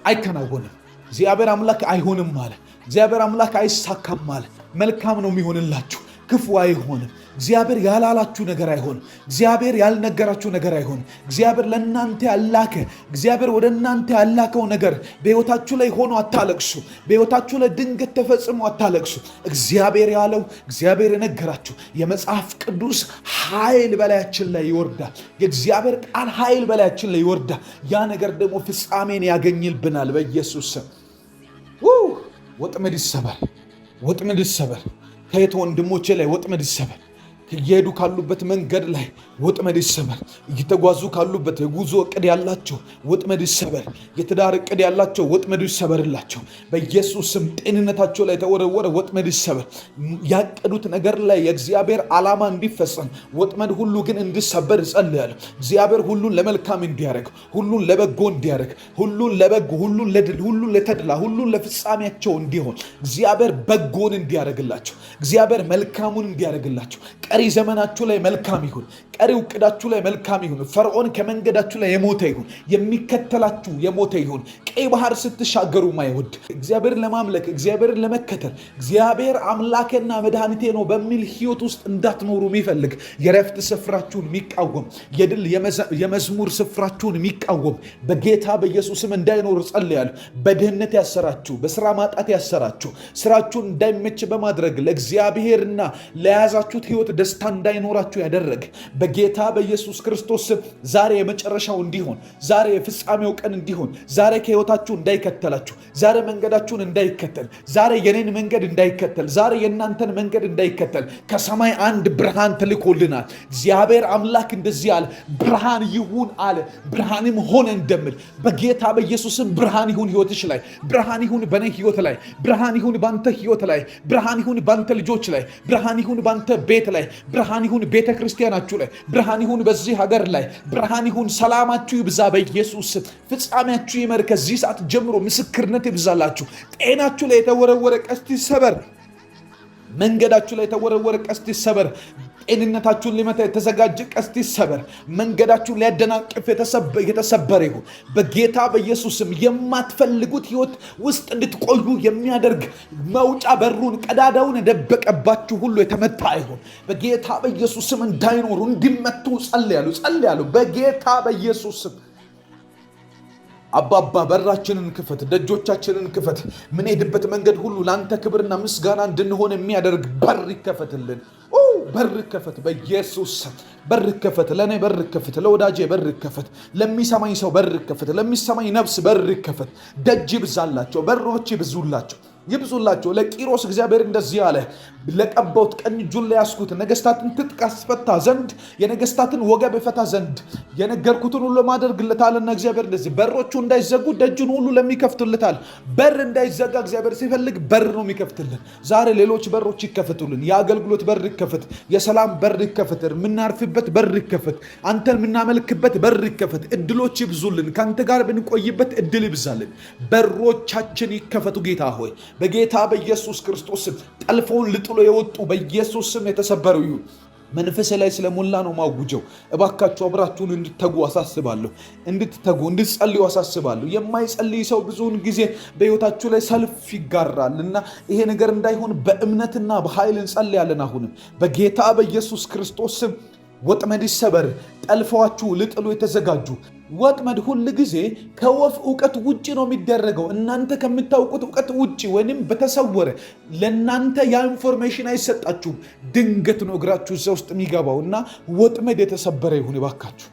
አይከናወንም። እግዚአብሔር አምላክ አይሆንም አለ። እግዚአብሔር አምላክ አይሳካም አለ። መልካም ነው የሚሆንላችሁ፣ ክፉ አይሆንም። እግዚአብሔር ያላላችሁ ነገር አይሆንም። እግዚአብሔር ያልነገራችሁ ነገር አይሆንም። እግዚአብሔር ለእናንተ ያላከ እግዚአብሔር ወደ እናንተ ያላከው ነገር በሕይወታችሁ ላይ ሆኖ አታለቅሱ። በሕይወታችሁ ላይ ድንገት ተፈጽሞ አታለቅሱ። እግዚአብሔር ያለው እግዚአብሔር የነገራችሁ የመጽሐፍ ቅዱስ ኃይል በላያችን ላይ ይወርዳል። የእግዚአብሔር ቃል ኃይል በላያችን ላይ ይወርዳል። ያ ነገር ደግሞ ፍጻሜን ያገኝልብናል በኢየሱስ ስም። ወጥመድ ይሰበር፣ ወጥመድ ይሰበር። ከየት ወንድሞቼ ላይ ወጥመድ ይሰበር። እየሄዱ ካሉበት መንገድ ላይ ወጥመድ ይሰበር። እየተጓዙ ካሉበት የጉዞ እቅድ ያላቸው ወጥመድ ይሰበር። የትዳር እቅድ ያላቸው ወጥመድ ይሰበርላቸው በኢየሱስ ስም። ጤንነታቸው ላይ የተወረወረ ወጥመድ ይሰበር። ያቀዱት ነገር ላይ የእግዚአብሔር ዓላማ እንዲፈጸም ወጥመድ ሁሉ ግን እንዲሰበር እጸልያለሁ። እግዚአብሔር ሁሉን ለመልካም እንዲያደርግ፣ ሁሉን ለበጎ እንዲያደርግ፣ ሁሉን ለበጎ፣ ሁሉን ለድል፣ ሁሉን ለተድላ፣ ሁሉን ለፍጻሜያቸው እንዲሆን እግዚአብሔር በጎን እንዲያደርግላቸው፣ እግዚአብሔር መልካሙን እንዲያደርግላቸው ቀሪ ዘመናችሁ ላይ መልካም ይሁን። ቀሪ እቅዳችሁ ላይ መልካም ይሁን። ፈርዖን ከመንገዳችሁ ላይ የሞተ ይሁን። የሚከተላችሁ የሞተ ይሁን። ቀይ ባህር ስትሻገሩ ማይወድ እግዚአብሔርን ለማምለክ እግዚአብሔርን ለመከተል እግዚአብሔር አምላኬና መድኃኒቴ ነው በሚል ህይወት ውስጥ እንዳትኖሩ የሚፈልግ የረፍት ስፍራችሁን የሚቃወም የድል የመዝሙር ስፍራችሁን የሚቃወም በጌታ በኢየሱስም እንዳይኖር ጸልያለሁ። በድህነት ያሰራችሁ፣ በስራ ማጣት ያሰራችሁ፣ ስራችሁን እንዳይመች በማድረግ ለእግዚአብሔርና ለያዛችሁት ህይወት ደስታ እንዳይኖራችሁ ያደረገ በጌታ በኢየሱስ ክርስቶስ ዛሬ የመጨረሻው እንዲሆን፣ ዛሬ የፍጻሜው ቀን እንዲሆን፣ ዛሬ ከህይወታችሁ እንዳይከተላችሁ፣ ዛሬ መንገዳችሁን እንዳይከተል፣ ዛሬ የኔን መንገድ እንዳይከተል፣ ዛሬ የእናንተን መንገድ እንዳይከተል ከሰማይ አንድ ብርሃን ተልኮልናል። እግዚአብሔር አምላክ እንደዚህ አለ፣ ብርሃን ይሁን አለ፣ ብርሃንም ሆነ እንደምል በጌታ በኢየሱስም ብርሃን ይሁን ህይወትሽ ላይ፣ ብርሃን ይሁን በኔ ህይወት ላይ፣ ብርሃን ይሁን ባንተ ህይወት ላይ፣ ብርሃን ይሁን ባንተ ልጆች ላይ፣ ብርሃን ይሁን ባንተ ቤት ላይ፣ ብርሃን ይሁን ቤተ ክርስቲያናችሁ ላይ፣ ብርሃን ይሁን በዚህ ሀገር ላይ፣ ብርሃን ይሁን። ሰላማችሁ ይብዛ በኢየሱስ ፍጻሜያችሁ ይመር። ከዚህ ሰዓት ጀምሮ ምስክርነት ይብዛላችሁ። ጤናችሁ ላይ የተወረወረ ቀስት ይሰበር። መንገዳችሁ ላይ የተወረወረ ቀስት ይሰበር። ጤንነታችሁን ሊመታ የተዘጋጀ ቀስት ይሰበር። መንገዳችሁን ሊያደናቅፍ የተሰበረ ይሁን በጌታ በኢየሱስም። የማትፈልጉት ህይወት ውስጥ እንድትቆዩ የሚያደርግ መውጫ በሩን ቀዳዳውን የደበቀባችሁ ሁሉ የተመታ ይሁን በጌታ በኢየሱስም። እንዳይኖሩ እንዲመቱ ጸልያለሁ በጌታ በኢየሱስም። አባባ በራችንን ክፈት፣ ደጆቻችንን ክፈት። ምን ሄድበት መንገድ ሁሉ ለአንተ ክብርና ምስጋና እንድንሆን የሚያደርግ በር ይከፈትልን። በር ይከፈት በኢየሱስ። በር ይከፈት ለእኔ፣ በር ይከፈት ለወዳጄ፣ በር ይከፈት ለሚሰማኝ ሰው፣ በር ይከፈት ለሚሰማኝ ነፍስ፣ በር ይከፈት። ደጅ ይብዛላቸው፣ በሮች ይብዙላቸው። ለቂሮስ እግዚአብሔር እንደዚህ አለ፣ ለቀባሁት ቀኝ እጁን ላይ ያስኩት ነገስታትን ትጥቅ አስፈታ ዘንድ የነገስታትን ወገብ ይፈታ ዘንድ የነገርኩትን ሁሉ ማደርግለታልና እግዚአብሔር እንደዚህ በሮቹ እንዳይዘጉ ደጁን ሁሉ ለሚከፍቱልታል። በር እንዳይዘጋ እግዚአብሔር ሲፈልግ በር ነው የሚከፍትልን። ዛሬ ሌሎች በሮች ይከፈቱልን። የአገልግሎት በር ይከፈት፣ የሰላም በር ይከፈት፣ የምናርፍበት በር ይከፈት፣ አንተን የምናመልክበት በር ይከፈት። እድሎች ይብዙልን፣ ከአንተ ጋር ብንቆይበት እድል ይብዛልን። በሮቻችን ይከፈቱ ጌታ ሆይ በጌታ በኢየሱስ ክርስቶስ ስም። ጠልፈውን ልጥሎ የወጡ በኢየሱስ ስም የተሰበሩ ይሁን። መንፈስ ላይ ስለሞላ ነው ማውጀው። እባካችሁ አብራችሁን እንድትተጉ አሳስባለሁ። እንድትጸልዩ አሳስባለሁ። የማይጸልይ ሰው ብዙውን ጊዜ በሕይወታችሁ ላይ ሰልፍ ይጋራል እና ይሄ ነገር እንዳይሆን በእምነትና በኃይል እንጸልያለን። አሁንም በጌታ በኢየሱስ ክርስቶስ ስም ወጥመድ ይሰበር። ጠልፈዋችሁ ልጥሉ የተዘጋጁ ወጥመድ ሁል ጊዜ ከወፍ እውቀት ውጭ ነው የሚደረገው። እናንተ ከምታውቁት እውቀት ውጭ ወይንም በተሰወረ ለእናንተ ያ ኢንፎርሜሽን አይሰጣችሁም። ድንገት ነው እግራችሁ እዛ ውስጥ የሚገባው እና ወጥመድ የተሰበረ ይሁን። ይባካችሁ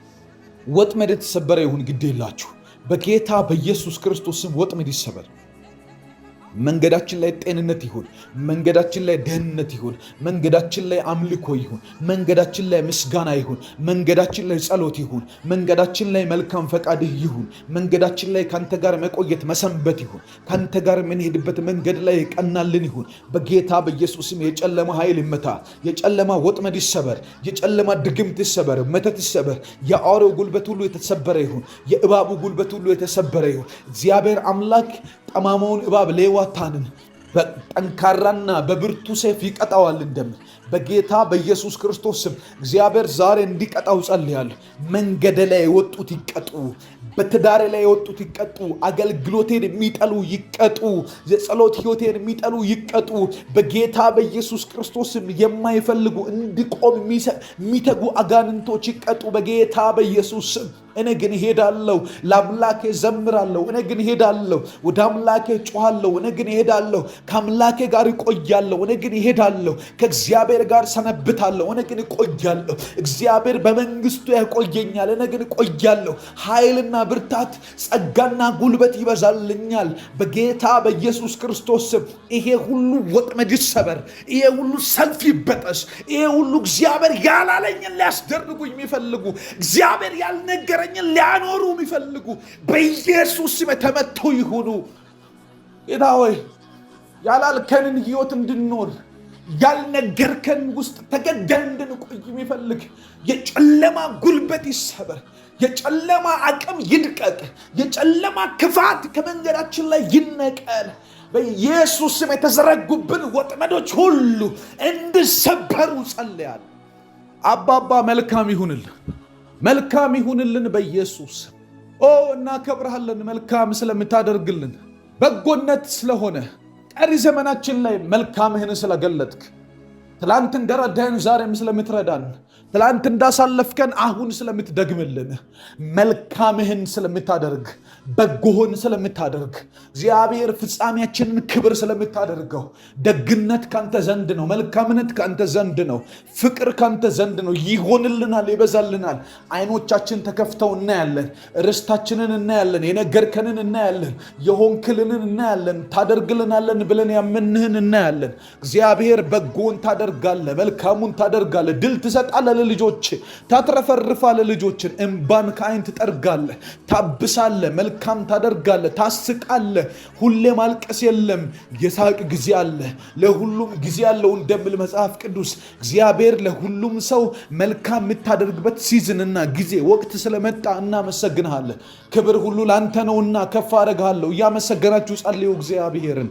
ወጥመድ የተሰበረ ይሁን። ግድ የላችሁ በጌታ በኢየሱስ ክርስቶስ ስም ወጥመድ ይሰበር። መንገዳችን ላይ ጤንነት ይሁን። መንገዳችን ላይ ደህንነት ይሁን። መንገዳችን ላይ አምልኮ ይሁን። መንገዳችን ላይ ምስጋና ይሁን። መንገዳችን ላይ ጸሎት ይሁን። መንገዳችን ላይ መልካም ፈቃድህ ይሁን። መንገዳችን ላይ ካንተ ጋር መቆየት መሰንበት ይሁን። ካንተ ጋር የምንሄድበት መንገድ ላይ ቀናልን ይሁን። በጌታ በኢየሱስም የጨለማ ኃይል ይመታ። የጨለማ ወጥመድ ይሰበር። የጨለማ ድግምት ይሰበር። መተት ይሰበር። የአውሬው ጉልበት ሁሉ የተሰበረ ይሁን። የእባቡ ጉልበት ሁሉ የተሰበረ ይሁን። እግዚአብሔር አምላክ ጠማማውን እባብ ሌዋታንን በጠንካራና በብርቱ ሰይፍ ይቀጣዋል እንደሚል በጌታ በኢየሱስ ክርስቶስ ስም እግዚአብሔር ዛሬ እንዲቀጣው ጸልያለሁ። መንገድ ላይ የወጡት ይቀጡ። በትዳሬ ላይ የወጡት ይቀጡ። አገልግሎቴን የሚጠሉ ይቀጡ። የጸሎት ሕይወቴን የሚጠሉ ይቀጡ። በጌታ በኢየሱስ ክርስቶስም የማይፈልጉ እንድቆም የሚተጉ አጋንንቶች ይቀጡ በጌታ በኢየሱስ ስም። እኔ ግን ሄዳለሁ፣ ለአምላኬ ዘምራለሁ። እኔ ግን ሄዳለሁ፣ ወደ አምላኬ ጮሃለሁ። እኔ ግን ሄዳለሁ፣ ከአምላኬ ጋር እቆያለሁ። እኔ ግን ሄዳለሁ፣ ከእግዚአብሔር ጋር ሰነብታለሁ። እኔ ግን እቆያለሁ። እግዚአብሔር በመንግስቱ ያቆየኛል። እኔ ግን እቆያለሁ። ኃይልና ብርታት፣ ጸጋና ጉልበት ይበዛልኛል በጌታ በኢየሱስ ክርስቶስ ስም። ይሄ ሁሉ ወጥመድ ይሰበር። ይሄ ሁሉ ሰልፍ ይበጠስ። ይሄ ሁሉ እግዚአብሔር ያላለኝን ሊያስደርጉኝ የሚፈልጉ እግዚአብሔር ያልነገረ ሊያኖሩ የሚፈልጉ በኢየሱስ ስም ተመቱ ይሁኑ። ጌታ ሆይ ያላልከንን ሕይወት እንድንኖር ያልነገርከን ውስጥ ተገደን እንድንቆይ የሚፈልግ የጨለማ ጉልበት ይሰበር። የጨለማ አቅም ይድቀቅ። የጨለማ ክፋት ከመንገዳችን ላይ ይነቀል። በኢየሱስ ስም የተዘረጉብን ወጥመዶች ሁሉ እንዲሰበሩ ጸልያለሁ። አባባ መልካም ይሁንልን፣ መልካም ይሁንልን በኢየሱስ እናከብርሃለን። መልካም ስለምታደርግልን፣ በጎነት ስለሆነ፣ ቀሪ ዘመናችን ላይ መልካምህን ስለገለጥክ፣ ትላንት እንደረዳን ዛሬም ስለምትረዳን፣ ትላንት እንዳሳለፍከን አሁን ስለምትደግምልን፣ መልካምህን ስለምታደርግ፣ በጎህን ስለምታደርግ፣ እግዚአብሔር ፍጻሜያችንን ክብር ስለምታደርገው፣ ደግነት ካንተ ዘንድ ነው፣ መልካምነት ካንተ ዘንድ ነው፣ ፍቅር ካንተ ዘንድ ነው። ይሆንልናል፣ ይበዛልናል። አይኖቻችን ተከፍተው እናያለን፣ ርስታችንን እናያለን፣ የነገርከንን እናያለን፣ የሆንክልንን እናያለን፣ ታደርግልናለን ብለን ያመንህን እናያለን። እግዚአብሔር በጎን ታደርጋለህ፣ መልካሙን ታደርጋለህ፣ ድል ትሰጣለህ ለልጆች፣ ታትረፈርፋለህ ልጆችን፣ እንባን ከአይን ትጠርጋለህ፣ ታብሳለህ፣ መልካም ታደርጋለህ፣ ታስቃለህ። ሁሌ ማልቀስ የለም፣ የሳቅ ጊዜ አለ። ለሁሉም ጊዜ አለው እንደሚል መጽሐፍ ቅዱስ እግዚአብሔር ለሁሉም ሰው መልካም የምታደርግበት ሲዝንና ጊዜ ወቅት ስለመጣ እናመሰግንሃለን። ክብር ሁሉ ላንተ ነውና ከፍ አደርግሃለሁ። እያመሰገናችሁ ጸልዩ እግዚአብሔርን።